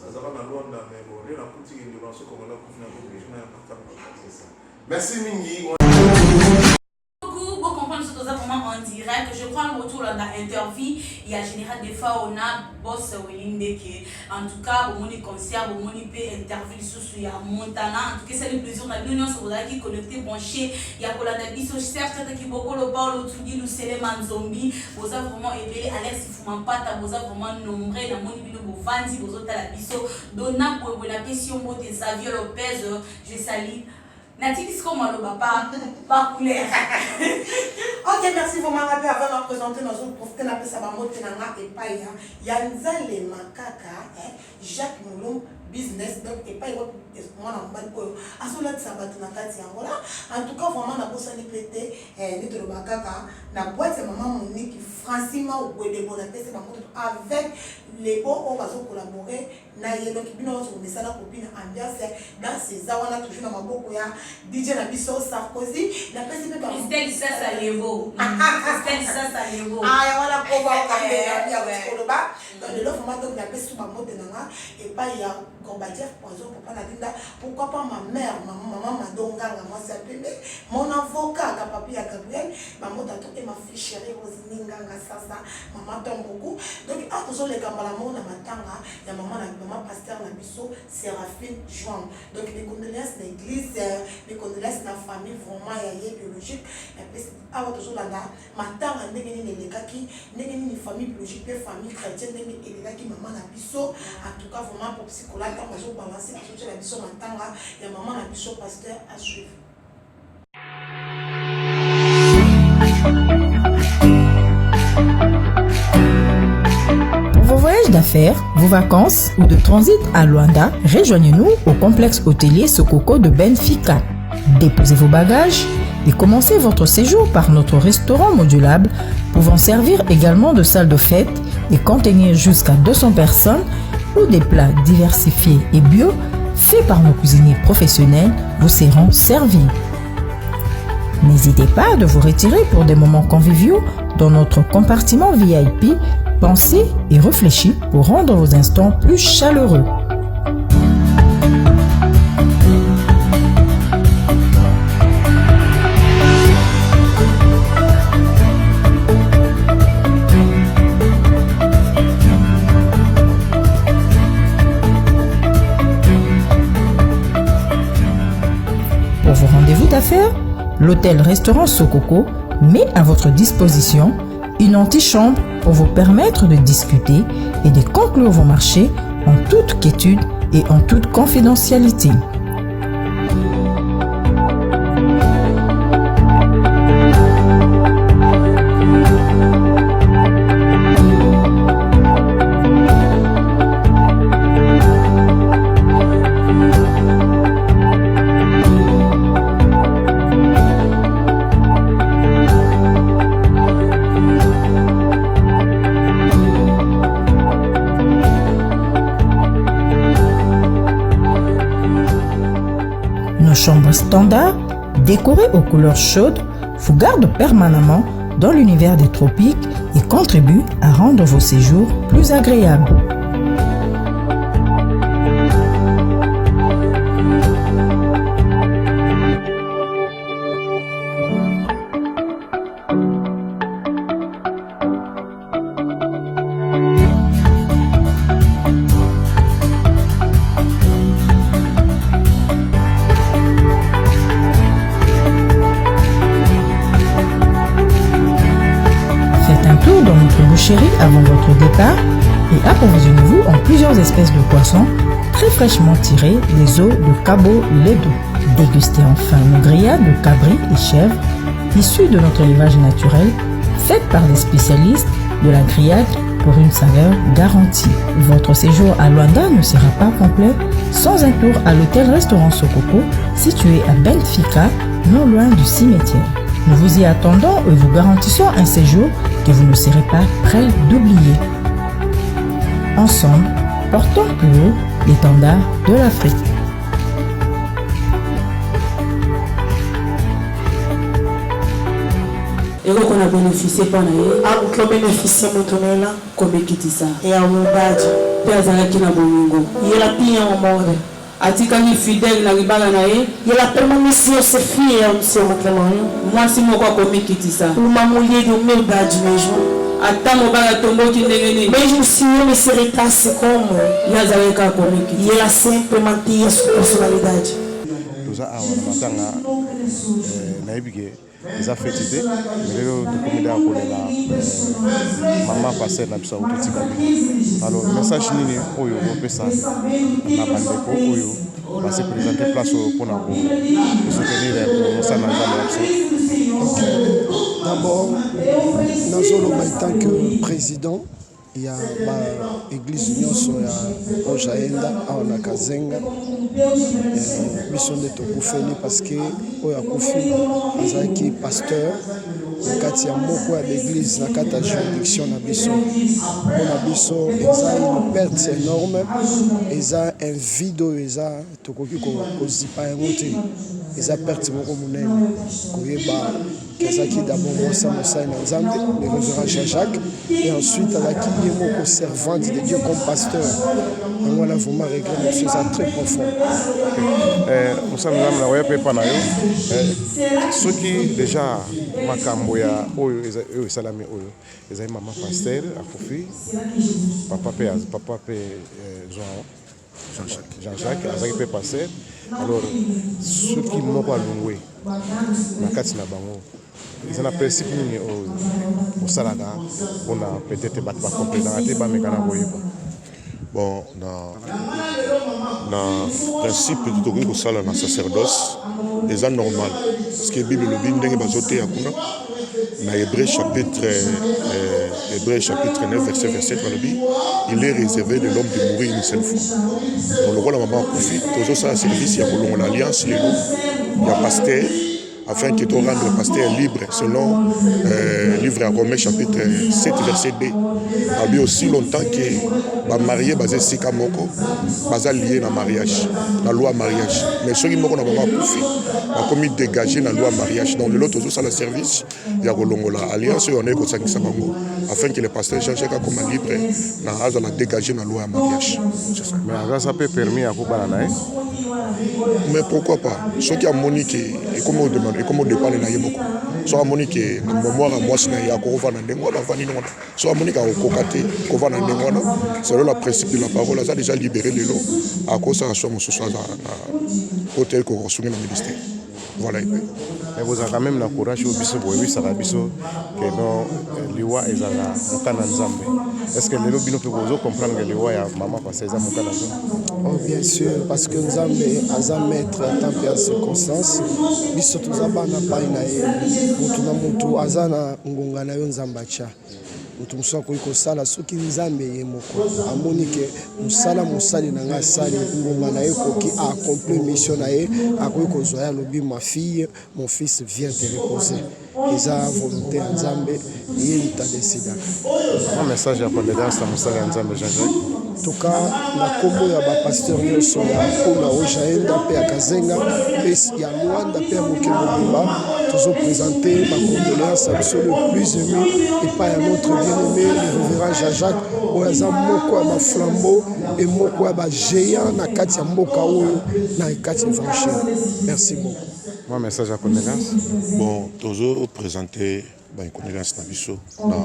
azalaka na lwanda mais bon nde nakuti kende banso komona kufi na kopesi na ya matanga. Merci mingi. Pour comprendre ce que ça vraiment en direct, je crois le retour là dans l'interview, il y a Général des fois on a boss Wilinde qui en tout cas au moni concert, au moni peut interview sous il y a Montana, en tout cas c'est le plaisir de l'union sur là qui connecté branché, il y a Colada Biso certes qui beaucoup le parle tout dit le Seleman Zombie, vous avez vraiment aidé Alex Fumampata, vous avez vraiment nombré dans moni bino bovandi, vous autres la Biso, donna pour la question mot des Xavier Lopez, je salue. Nathalie, c'est comment le papa pas couleur. Ok, merci vraiment. Avant de présenter nos autres profiteurs, on a ça va monter dans la paille. Yanzale Makaka, Jacques Moulon, business, donc et pas moi en bas de à son là ça va tout dans Angola. En tout cas, vraiment, on a besoin de prêter le Makaka. La boîte, c'est maman Monique, Francine, ou de bon avec les bons, on va collaborer. Donc, il y a un message à copine ambiance dans ces ans, on a toujours dans ma boucle. DJ Nabiso Sarkozy, la présidente de Christelle Sassa Levo. Christelle Sassa Levo. Ah, voilà, pour voir quand même, il y a un bas. Dans le lot, on a fait sous ma mode et pas il y a Gorbatchev, poison, papa Nadinda. Pourquoi pas ma mère, maman, ma donga, moi c'est mon avocat, papi à Gabriel, ma mode et ma fille chérie, Rosine, Ganga, Sasa, maman tombe beaucoup. Donc, à tous les gambalamons, on a ma tanga, il y a maman pasteur Nabiso, Séraphine Juan. Donc, les condoléances de l'église, les condoléances de la famille, vraiment, il y a biologique. Ah, toujours là, ma tanga, n'est pas qui, n'est une famille biologique, une famille chrétienne, n'est pas qui, maman Nabiso, en tout cas, vraiment, pour psychologue. Quand je balance, je la mission maintenant, il y a maman la mission pasteur à suivre. Pour vos voyages d'affaires, vos vacances ou de transit à Luanda, rejoignez-nous au complexe hôtelier Sokoko de Benfica. Déposez vos bagages et commencez votre séjour par notre restaurant modulable, pouvant servir également de salle de fête et contenir jusqu'à 200 personnes, où des plats diversifiés et bio, faits par nos cuisiniers professionnels, vous seront servis. N'hésitez pas à vous retirer pour des moments conviviaux dans notre compartiment VIP. Pensez et réfléchissez pour rendre vos instants plus chaleureux. L'hôtel-restaurant Sokoko met à votre disposition une antichambre pour vous permettre de discuter et de conclure vos marchés en toute quiétude et en toute confidentialité. Nos chambres standards, décorées aux couleurs chaudes, vous gardent permanemment dans l'univers des tropiques et contribuent à rendre vos séjours plus agréables. Dans notre boucherie avant votre départ et approvisionnez-vous en plusieurs espèces de poissons très fraîchement tirés des eaux de Cabo Ledo. Dégustez enfin nos grillades de cabri et chèvre issues de notre élevage naturel, faites par des spécialistes de la grillade pour une saveur garantie. Votre séjour à Luanda ne sera pas complet sans un tour à l'hôtel-restaurant Sokoko situé à Benfica, non loin du cimetière. Nous vous y attendons et vous garantissons un séjour que vous ne serez pas prêts d'oublier. Ensemble, portons plus haut l'étendard de l'Afrique. Et qu'on a bénéficié pendant On a bénéficié de comme Kitisa. Et à Moubadji. Père qui n'a pas mongo. Il a pillé en mort. Atikani fidèle na ribala na ye. Il a permanissé ses filles et monsieur Clément. Moi si mon quoi comme Kitisa. Ou m'a mouillé de Moubadji mais je. Attends mon bala tombo qui n'est. Mais je me suis dit mais c'est retassé comme. Yazareka comme Kitisa. Il a simplement tiré sur personnalité. Tout ça a matanga naibike. Les affectés, mais le documentaire pour la maman passait dans sa route. Alors, le message nini oyo opesa na bandeko oyo va se présenter place pour nous soutenir Moussa Nanzala. D'abord, Nazolo en tant que président, il y a l'église Nyonso ya Ojaenda à Kazenga. Ils sont des tokufeli parce que oya kufi azaki pasteur nakati ya moko ya l'église nakati ya juridiction na biso na biso eza une perte énorme eza un vide eza tokoki kozipa yango te eza perte moko monene koyeba azaki d'abord mwasi mosali na nzambe le révérend Jacques et ensuite azaki ye moko servante de Dieu comme pasteur yango wana vraiment regret na biso eza très profond. Moussa Nanzala oya pepa na yo soki déjà makambo ya oyo esalami oyo ezali mama pasteur akufi papa pe Jean-Jacques azaki pe pasteur alors soki moko alongwe na kati na bango eza na principe nini osalaka mpona peut-être bato bakomplezanga te bamekana koyeba. Bon, na principe tokoki kosala na sacerdoce eza normal parce que bible elobi ndenge bazoteya kuna na Hébreu chapitre 9 verset 7 balobi il est réservé de l'homme de mourir une seule fois. Donc lokola mama akufi tozosala service ya kolongola alliance lelo ya pasteur afin que tu rendre le pasteur libre selon livre à Romains chapitre 7 verset 2. Il y a aussi longtemps que les mariés basés sika moko basés liés dans mariage, la loi mariage. Mais ceux qui m'ont commis dégager la loi mariage. Donc l'autre tout ça le service il y a la alliance on est comme ça afin que le pasteur Jean-Jacques comme libre na la dégager la loi mariage. Mais ça peut permettre à Kobalana. Mais pourquoi pas? Ceux qui ont monique et comment on demande et comment on dépend na yeboko. Soit à monique mémoire à moi c'est na yakova na ndengo na vanino. Soit à monique à kokate kova na ndengo na. Selon le principe de la parole, ça a déjà libéré les lots à cause de ça soit mon sous-soir à hôtel qu'on reçoit dans le ministère. voilà. Mais vous avez quand même le courage au biso boyebi sarabiso que non liwa ezala mukana nzambe. Est-ce que les lobino peut vous comprendre que liwa ya maman parce que ça mukana nzambe? Oh bien sûr parce que nzambe aza maître à temps et en circonstance. Biso tuzabana pai na ye. Mutu na mutu azana ngonga na yo nzamba cha. Mutu muso ko ikosala soki nzambe ye moko. Amoni ke musala musali na nga sali ngonga na ye ko ki a accompli mission na ye akoki kozwa lobi ma fille mon fils vient te reposer. Eza volonté ya nzambe ye muta décida. Un message à condamnation à musala ya nzambe Jean-Jacques. Toka na kombo ya ba pasteur nyonso ya Pona Ojaenda pe ya Kazenga pe ya Luanda pe ya Mokemobimba toujours présenter ma condoléance à biso le plus aimé et pas à notre bien-aimé le révérend Jean-Jacques oyaza moko ya ba flambeau et moko ya ba géant na kati ya mboka oyo na kati évangile. Merci beaucoup. Un message à condamnation. Bon, toujours présenter une condamnation na biso na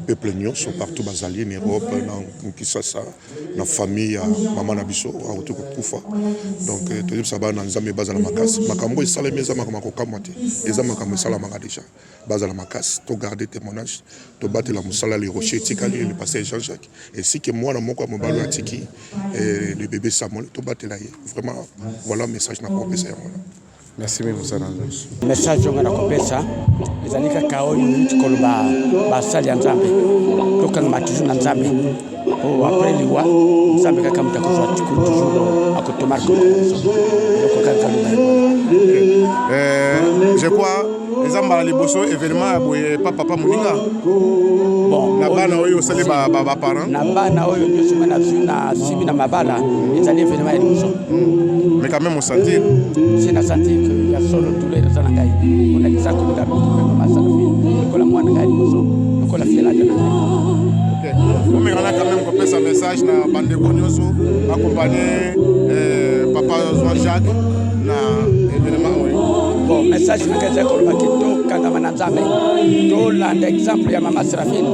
peuple nyonso partout bazali en Europe na Kinshasa na famille ya maman na biso auto kufa. Donc toujours ça ba na nzambe bazala makasi makambo esala meza makamako kamate eza makambo esala manga déjà bazala makasi to garder témoignage to battre la musala les rochers tikali le pasteur Jean-Jacques et si que moi na moko mobalo atiki le bébé Samuel to battre là vraiment voilà message na propesa ya mona. Merci beaucoup Saranzos. Message on a kopesa ezalika kao yuti koloba basali ya nzambe toka matizo na nzambe o après liwa nzambe kaka mtakozwa toujours akotomar ko je crois les ambala liboso événement boye papa moninga bon na bana oyo sale ba parents na bana oyo nyoso na na sibi na mabala ezali événement liboso mais quand même on sentir c'est na sentir que ya solo douleur dans la ngai on a dit ça comme mama Sarafine ko la mwana ngai liboso ko la fiela de OK on me rend quand même qu'on passe un message na bande konyoso accompagner papa Jean-Jacques na événement oyo. Bon, message na kaza ko ba kito kanga manazame to landa exemple ya mama Serafine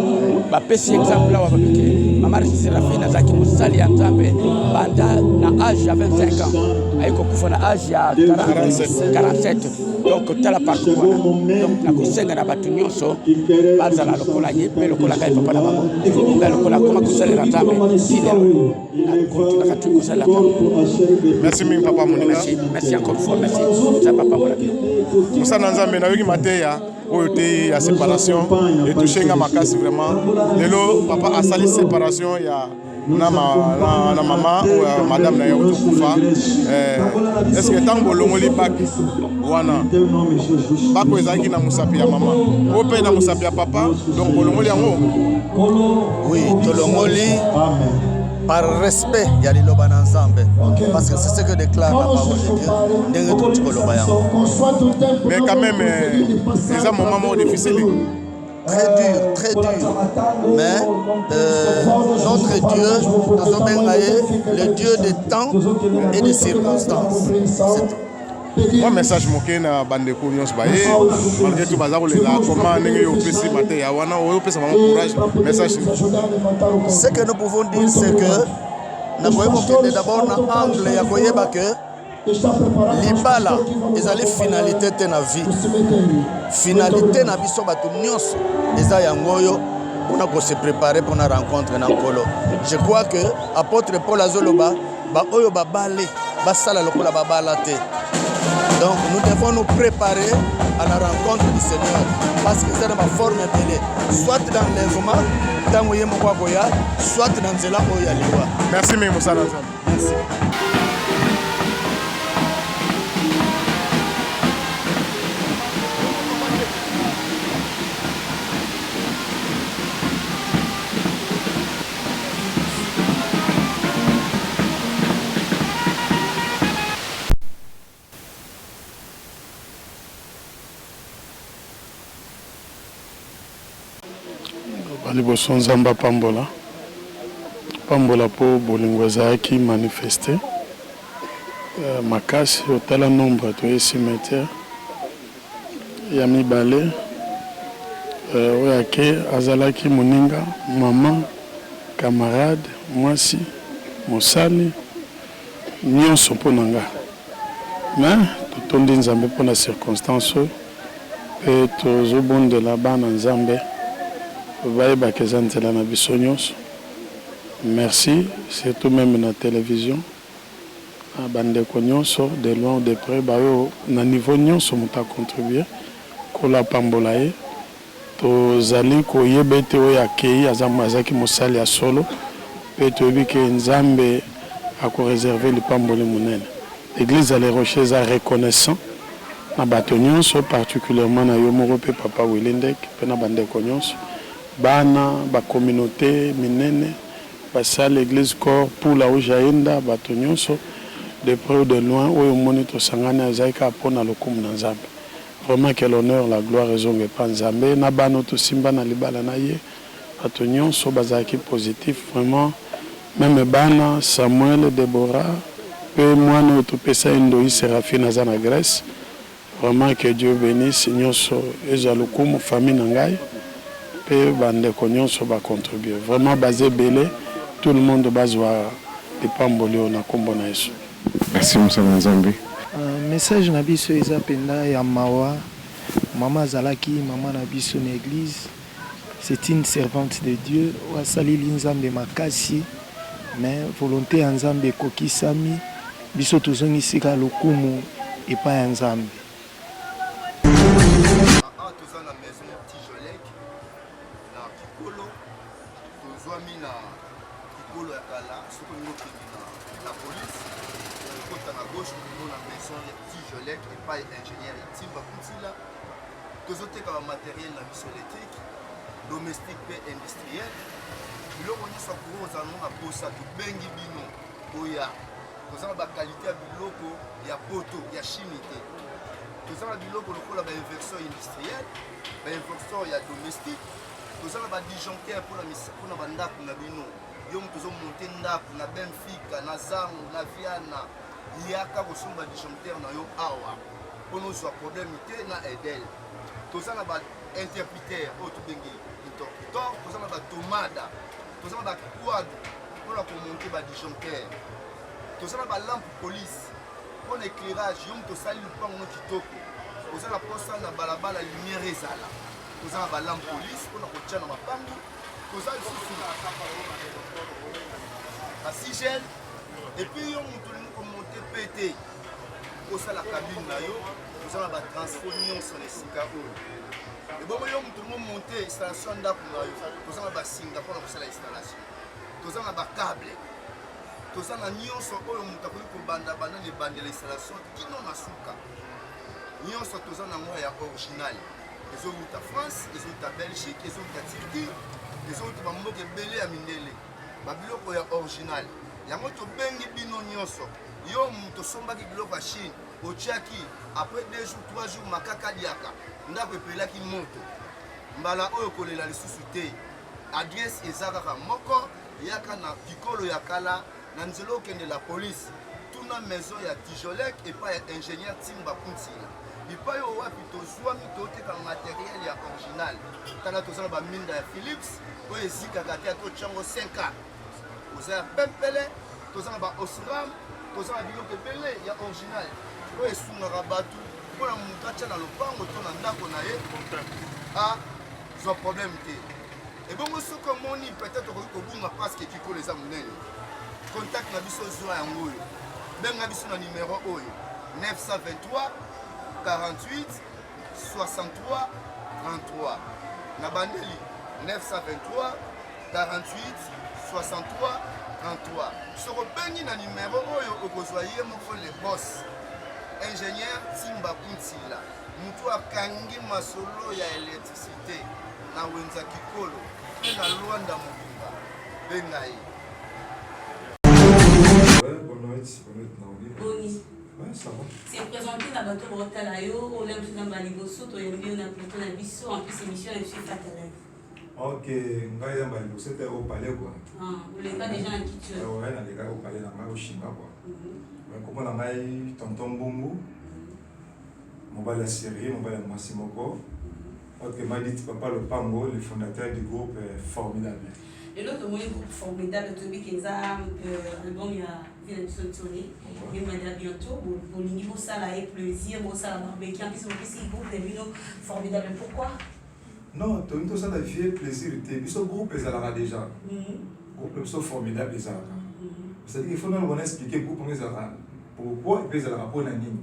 ba pesi exemple wa babike mama Serafine azaki musali ya nzambe banda na âge ya 25 ans ayiko kufa na âge ya 47 donc tala parcours wana donc na kusenga na batu nyonso bazala lokola yepe lokola kai papa na mama nga lokola koma kusali na nzambe fidèle na kontina katu kusali na nzambe. Merci mimi papa Moninga. Merci encore une fois merci ça papa voilà. Musa Nzambe na yoki mateya oyo te ya séparation et touché nga makasi vraiment lelo papa asali séparation ya na maman ou madame na yoto kufa est-ce que tango longoli bak wana bako ezaki na musapi ya maman o pe na musapi ya papa donc longoli yango oui to longoli par respect ya liloba na nzambe parce que c'est ce que déclare la parole de Dieu ndenge to tikoloba yango mais quand même c'est un moment difficile très dur mais notre Dieu le Dieu des temps et des circonstances c'est un message moqué na bande nyonso baye malgré tout baza kolela comment ndenge yo pesi mate ya wana oyo pesa vraiment courage message. Ce que nous pouvons dire c'est que na koyeba kende d'abord na angle ya koyeba que libala ezali finalité te na vie finalité na biso bato nyonso eza yango oyo mpona ko se préparer pour na rencontre na nkolo. Je crois que apôtre Paul azoloba ba oyo babale basala lokola babala te. Donc nous devons nous préparer à la rencontre du Seigneur parce que c'est dans ma forme appelée soit dans l'enlèvement tango ye moko akoya soit dans nzela oyo ya liwa. Merci mimi Moussa Nzambe. Merci. liboso nzambe pambola mpo bolingo ezalaki manifeste makasi otala nombre toye cimetière ya mibale oyo ake azalaki moninga mama camarade mwasi mosali nyonso mpo na nga mais totondi nzambe mpona circonstance oyo mpe tozobondela bana nzambe bayebaka eza nzela na biso nyonso. Merci surtout même na télévision bandeko nyonso de loin ou de près bayo na niveau nyonso moto acontribue kola pambola ye tozali koyeba ete oyo akei azalaki mosali ya solo mpe toyebi ke nzambe akoreserve lipamboli monene. L'église à les rochers eza reconnaissant na bato nyonso particulièrement na yo moko mpe papa Willindek mpe na bandeko nyonso bana bacommunauté minene basala l'église corps pour la ojaenda bato nyonso de près ou de loin oyo omoni tosangani azalaki mpona lokumu na nzambe. Vraiment que l'honneur la gloire ezonge pa nzambe na bana tosimba na libala na ye bato nyonso bazalaki positif vraiment même bana Samuel Deborah mpe mwana oyo topesa ye ndoi Séraphine aza na Grèce. Vraiment que Dieu bénisse nyonso ezwa lokumu famille na ngai mpe bandeko nyonso bacontribue vraiment baza ebele tout le monde bazwa lipamboli oyo na nkombo na Yesu. Merci mosala nzambe. Message na biso eza penda ya mawa mama azalaki mama na biso na église. C'est une servante de Dieu wasalili nzambe makasi mais volonté ya nzambe ekokisami biso tozongisika lokumu epai ya nzambe. Toza na maison Tijolek na Kikolo tozwami na Kikolo ya kala soko nyokini na police kota na gauche na maison Tijolek epai ingénieur Timba Kuntila tozoteka ba matériel na biso électrique domestique pe industriel biloko nyonso koza na posa tobengi bino oya toza na ba qualité ya biloko ya poto ya chimie te toza na biloko lokola ba inverseur industriel ba inverseur ya domestique toza na ba disjoncteur mpona bandako na bino yo moto tozomonte ndako na Benfica na Zangu na Viana yaka kosomba disjoncteur na yo awa mpona ozwa problème te na Edel. Toza na ba interpréteur oyo tobengi interpréteur toza na ba tomada toza na ba quad mpona komonte ba disjoncteur toza na ba lampe police mpona éclairage yo moto osali lupango no kitoko toza na posa na balabala lumière ezala toza na ba lampe police mpona kotia na mapango toza lisusu basigel epuis yo moto olingi komonte pe te kosala cabine na yo toza na batransfo nyonso na esika oyo ebongo yo moto olingi omonte installation ya ndako na yo toza na basinga mpona kosala installation toza na bacable toza na nyonso oyo moto akoki kobanda lebandela installation kino na suka nyonso toza na ngo ya original ezowuta France ezowuta Belgique ezowuta Turquie ezowuta bamboka ebele ya mindele babiloko ya original yango tobengi bino nyonso yo moto osombaki biloko ya Chine otiaki après 2 jours 3 jours makaka liaka ndako epelaki moto mbala oyo kolela lisusu te adresse eza kaka moko yaka na Kikolo ya kala na nzela okende la police tuna maison ya Tijolek epai ya ingénieur Timba Kuntila bipai oyo wapi tozwami toteka matériel ya original tala toza na baminda ya Philips oyo ezikaka te atotyango 5 ans oza ya pempele toza na ba Osram toza na biloko ebele ya original oyo esungaka bato mpona moto atya na lopango to na ndako na ye azwa problème te ebongo soki omoni peut-être okoki kobunga parceke Kikolo eza monene contact na biso zwa yango oyo benga biso na numéro oyo 923 48 63 33 na bandeli 923 48 63 33 soko bengi na numéro oyo okozwa ye moko le boss ingénieur Timba Kuntila mutu akangi masolo ya électricité na wenza Kikolo mpe na Luanda mobimba benga ye. Boni. C'est présenté dans le bateau Brotalayo, on aime tout dans le Baliboso, on aime bien un plateau de Bisso, en plus émission et puis Fatalaï. Ok, ngai ya Baliboso c'était au palais quoi. Vous n'êtes pas déjà en Kitue. Ouais, on a des gars au palais là-bas au Chimba quoi. Mais comment on a tonton Bongo, mon bal la série, mon bal la Massimoko, Ok, m'a dit Papa Le Pango, le fondateur du groupe Formidable. Et l'autre moyen groupe Formidable, Tobi Kenza, album il y a Ville de Sontoné, et m'a dit bientôt, au niveau ça là est plaisir, au ça là barbecue, en plus il groupe de Vino Formidable. Pourquoi? Non, tout ça, ça fait plaisir. Ce groupe est là déjà. Le groupe Formidable est là. C'est-à-dire qu'il faut nous expliquer pourquoi ils sont là. Pourquoi ils sont là pour la ligne.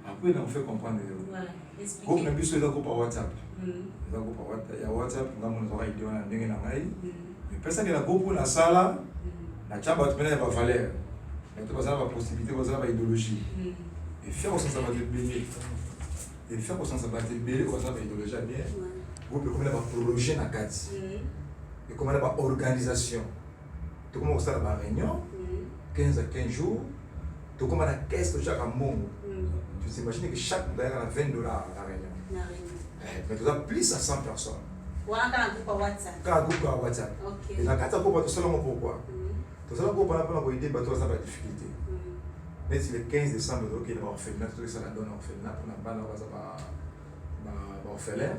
Après, on fait comprendre. Le groupe est là pour WhatsApp. Il y a WhatsApp, on a mon oreille, on a un dingue. Mais personne qui a groupe la salle, la chambre a valeur. Il y a une possibilité, il y a une idéologie. Et faire au sens de la bébé. Et faire au sens de la bébé, au sens de l'idéologie bien. Groupe est comme la prologie dans la carte. Et comme la organisation. Tout comme ça la réunion, 15 à 15 jours. Tout comme la caisse de chaque monde. Tu t'imagines que chaque mois, il y a $20 la réunion. Mais tu as plus à 100 personnes. Ou un groupe WhatsApp. Un groupe WhatsApp. Et la carte, tout ça, pourquoi? Tout ça, pour pour aider, tu as des difficultés. Mais si le 15 décembre, il va faire tout ça, la donne orphelinat pour la bande, orphelin.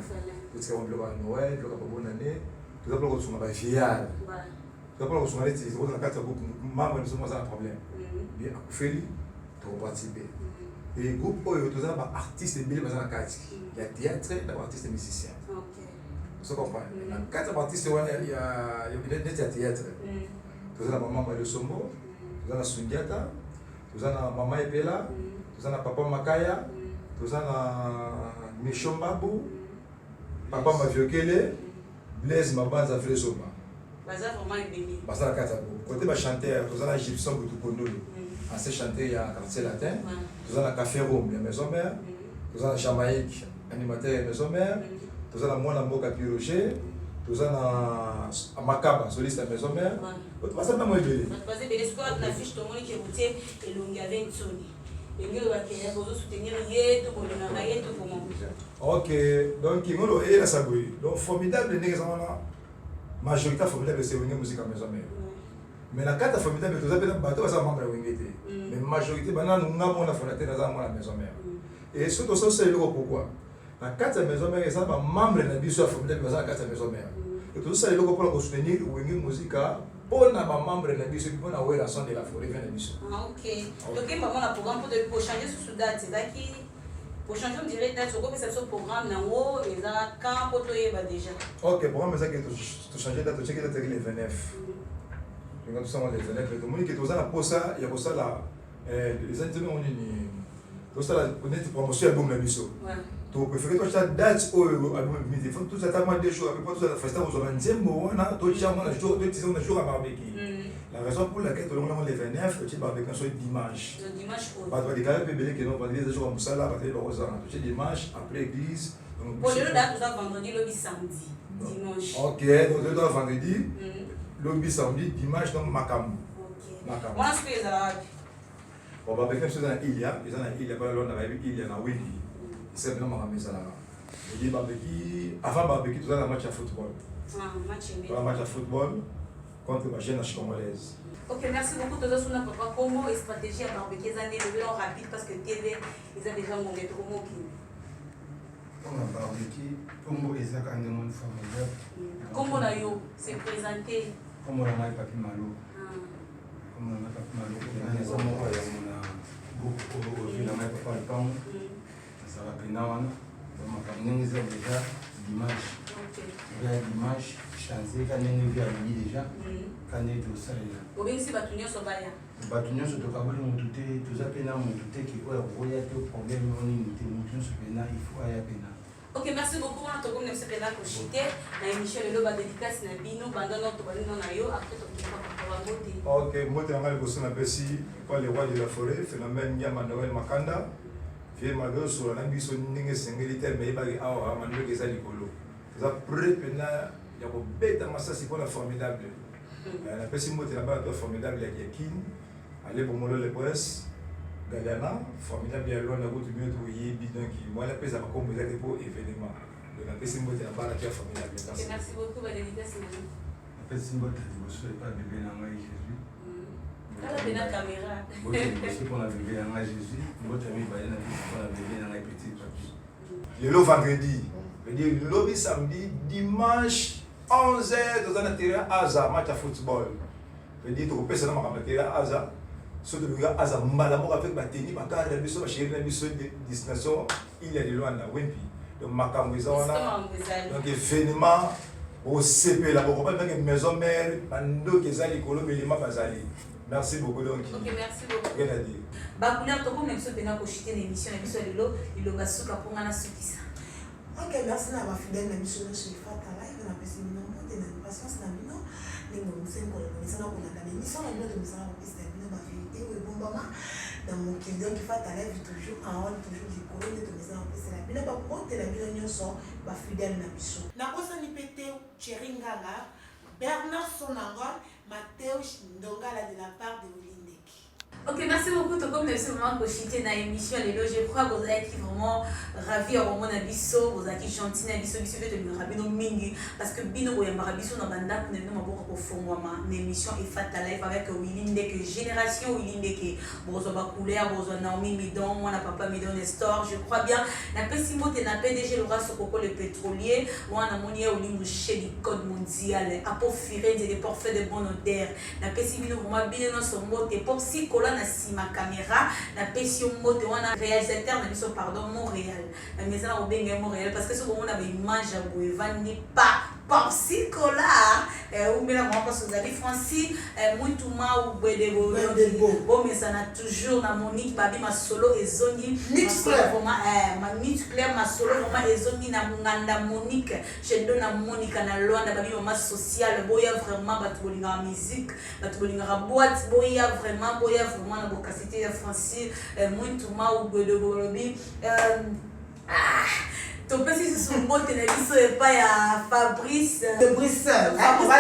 Tout ce qu'on veut à Noël, tout ce qu'on bonne année, tout ça pour qu'on soit fiable. Tout ça pour qu'on soit allé, c'est la carte pour maman, nous sommes un problème. Bien, à Koufeli, tu vas participer. Et le groupe, tout ça, artistes et billets dans la carte. Il y a théâtre, il y a artistes et musiciens. Vous comprenez? La carte artistes, il y a des théâtres. Tout ça, la maman de Sombo, tout ça, la Sundiata, tout ça, la maman Epela, tout ça, la papa Makaya, tout ça, la Michon Babou, papa Maviokele, Blaise Mabanza Flesoma. Baza vraiment bébé. Baza la carte. Côté ma chanteur, tout ça, la Gibson Boutoukondo. Assez chanté, il y a un quartier latin, tout ça, la Café Rome, il y a Maison Mère, tout ça, la Jamaïque, animateur Maison Mère, tout ça, la Moana Moka Piroger, tout ça, la Makaba, soliste à Maison Mère. Tout ça, c'est moi bébé. Parce que les scores de la fiche, tout le monde qui est routier et l'on avait une zone. Et nous, on va soutenir les tout le monde, tout le monde. Ok, donc il y a la Sagoui. Donc, formidable, les gens là, majorité formidable, c'est une musique à Maison Mère. Mais la carte formidable, tout ça, c'est un bateau, c'est un membre de Wingete. Mais la majorité, nous avons la fondation dans la Maison Mère. Et surtout, c'est pourquoi. La carte de Maison Mère, c'est un membre de la Bisso formidable dans la carte de Maison Mère. Et tout ça, c'est pour soutenir Wingete musique pour les membres de la Bisso, pour avoir la son de la forêt de la Bisso. Ah, ok. Donc, maman, le programme pour changer sous date, c'est là qui. Pour changer, on dirait que ce programme, et là, quand on peut déjà. Ok, le programme, c'est que tu changes date, tu sais que c'est le 29. Tout ça, on les élèves, tout le monde qui est aux alentours, il y a ça là, les entités ont une. Tout ça là, on est promotion album la biso. Tu préfères que tu aies date au album midi. Il faut tout ça, tu as des jours, après tout ça, festival aux alentours, on a tout ça, on a jour à barbecue. La raison pour laquelle tout le monde les 29, tu barbecue sur dimanche. Dimanche. Parce que les gars peuvent qui n'ont pas des jours à Moussala, parce que les gens ont dimanche après l'église. Pour le date, tout ça vendredi, le samedi, dimanche. Ok, donc le date vendredi. Lobby samedi, dimanche, donc Makam. On a ce que les Arabes. On va avec nous dans Ilia, ils ont Ilia, pas loin de Ilia, dans Willy. C'est vraiment ma maison là. Il dit barbecue, avant barbecue, tu as un match à football. Un match à football contre la jeune congolaise. Ok, merci beaucoup. Tous ceux papa comment et stratégie à barbecue, les années le rapide parce que TV, ils ont déjà monté trop moqué. On a barbecue, Pombo et Zaka en demande formidable. Comment on a eu, c'est présenté. Comme on a mal papi malo. Comme on a papi malo. On a beaucoup de mal papa le temps. Ça va bien là. On a quand déjà dimanche. Dimanche, chancé quand on est déjà. Quand on est au sol là. Au bien si batunyo sobaya. Batunyo so to kabuli mutute, to zapena mutute qui oya roya to problème on est mutunyo so pena il faut aya pena. Ok, merci beaucoup. On a tout comme nous sommes là pour chiter. La émission de l'eau dédicace na bino pendant notre balade dans ayo après tout qui va pour la beauté. Ok, moi tu as le boss na pesi pas le roi de la forêt, phénomène Nyama Noël Makanda. Vie malgré sur la biso ninge singélité mais ba awa manu ke za likolo. Ça près pena ya ko beta massa c'est pour la formidable. La pesi moi tu as pas formidable ya Kin. Allez pour moi le presse. Galiana, formidable, il y a l'on a beaucoup de mieux de bidon qui, moi, la paix, ça va comme vous êtes pour événement. Donc, la paix, c'est moi qui a parlé à formidable. Merci beaucoup, Valérie Tassimani. La paix, c'est moi qui a pas bébé dans moi Jésus. Là, la caméra. Moi, pour la bébé dans moi Jésus. Moi, tu as mis Valérie pour la bébé dans les petits papiers. Le vendredi, veut dire lobby samedi dimanche 11h dans un terrain Aza match à football veut dire tu peux ça dans un terrain Aza sur le gars Aza malamu avec bateni makara biso chéri na biso destination il y a de loin na Wempi donc makambo wana donc événement au CP là beaucoup pas une maison mère bando kezali kolo belima bazali. Merci beaucoup donc. OK, merci beaucoup. Rien à dire. Ba couleur to comme biso pena ko chiter l'émission biso lelo iloga suka ponga na sukisa. OK, merci na ba fidèle na biso na chez Fata Live na pesi mino monte na patience na mino ningo msengo na misana ko na l'émission na mino de misana ko pesi na ba vérité ou bombama dans mon kindo qui Fata Live toujours en haut toujours du colonne de misana ko pesi na mino ba monte na mino nyonso ba fidèle na biso. Na kosa ni pété Cheringala Bernard Sonangon Mathéus Ndongala de la part de Wilindeki. OK, merci beaucoup. Comme nous sommes cochité dans l'émission, je crois que vous êtes vraiment ravis au moment d'Abisso, vous êtes gentils d'Abisso, de Rabino Mingi, parce que Bino Boyambarabisso n'a pas d'âme, nous n'avons pas pour l'émission est Fata Live avec Wilindeki, génération Wilindeki, Bozoba Couleur, Bozoba Naomi Midon, moi, papa Midon Nestor, je crois bien. La Pessimo, tu n'as pas déjà le race au le pétrolier, ou en ammonia au limou chez du code mondial, à pour firer des porfaits de bon odeur. La Pessimo, vraiment bien dans son mot, et pour si colonne si ma caméra la passion mode on a réalisateur na biso pardon Montréal la maison au benga Montréal parce que ce moment on avait image à Boevan n'est pas Popsi Cola ou bien on passe aux amis Francis muito mal ou bedebo bon mais ça n'a toujours na Monique babi ma solo et zoni vraiment ma mix clair ma solo vraiment et zoni na munganda Monique je donne à Monique na Luanda babi ma social boya vraiment batulinga musique batulinga boîte boya vraiment na bokasité ya Francis muito mal ou bedebo lobi ton petit sur son mot et pas à Fabrice de Bruxelles. On va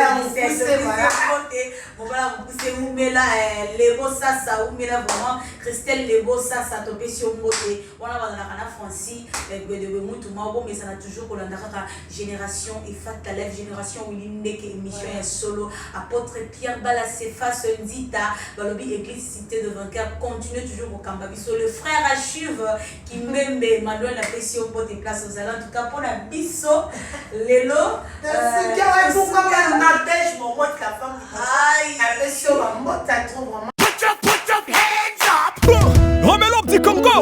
la repousser Oumela Lebo Sasa Oumela vraiment Christelle Lebo Sasa ton petit sur mot et on a la Francis de muito mabo mais ça n'a toujours qu'on a génération et Fata Live génération Wilindeki émission solo apôtre Pierre Balasefa Sundita Balobi église cité de vainqueur continue toujours au Kambabiso le frère Achuve qui même Manuel la pression pour des places aux en tout cas pour la bisso lelo pourquoi on n'empêche mon mot la femme aïe la pression ma mot t'as trop vraiment put your hands up remets-le petit Congo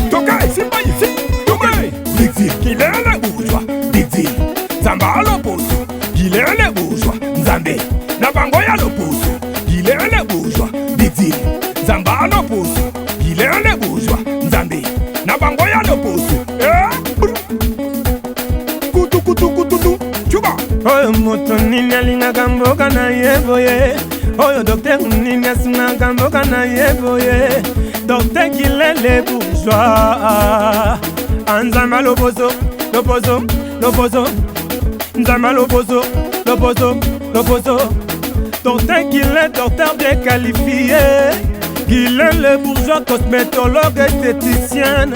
Tokai c'est ici Tokai Big deal qu'il est le bourgeois Big deal Zamba à l'opposé qu'il est le bourgeois Nzambe na bango ya l'opposé qu'il est le bourgeois Big deal Zamba à l'opposé qu'il est le bourgeois Nzambe na bango ya l'opposé kutu kutu kutu chuba oyo moto nini alingaka mboka na ye boye oyo docteur nini asungaka mboka na ye boye docteur kilele bourgeois anzamba loposo loposo loposo nzamba loposo loposo loposo docteur kilele docteur bien qualifié kilele bourgeois cosmétologue esthéticienne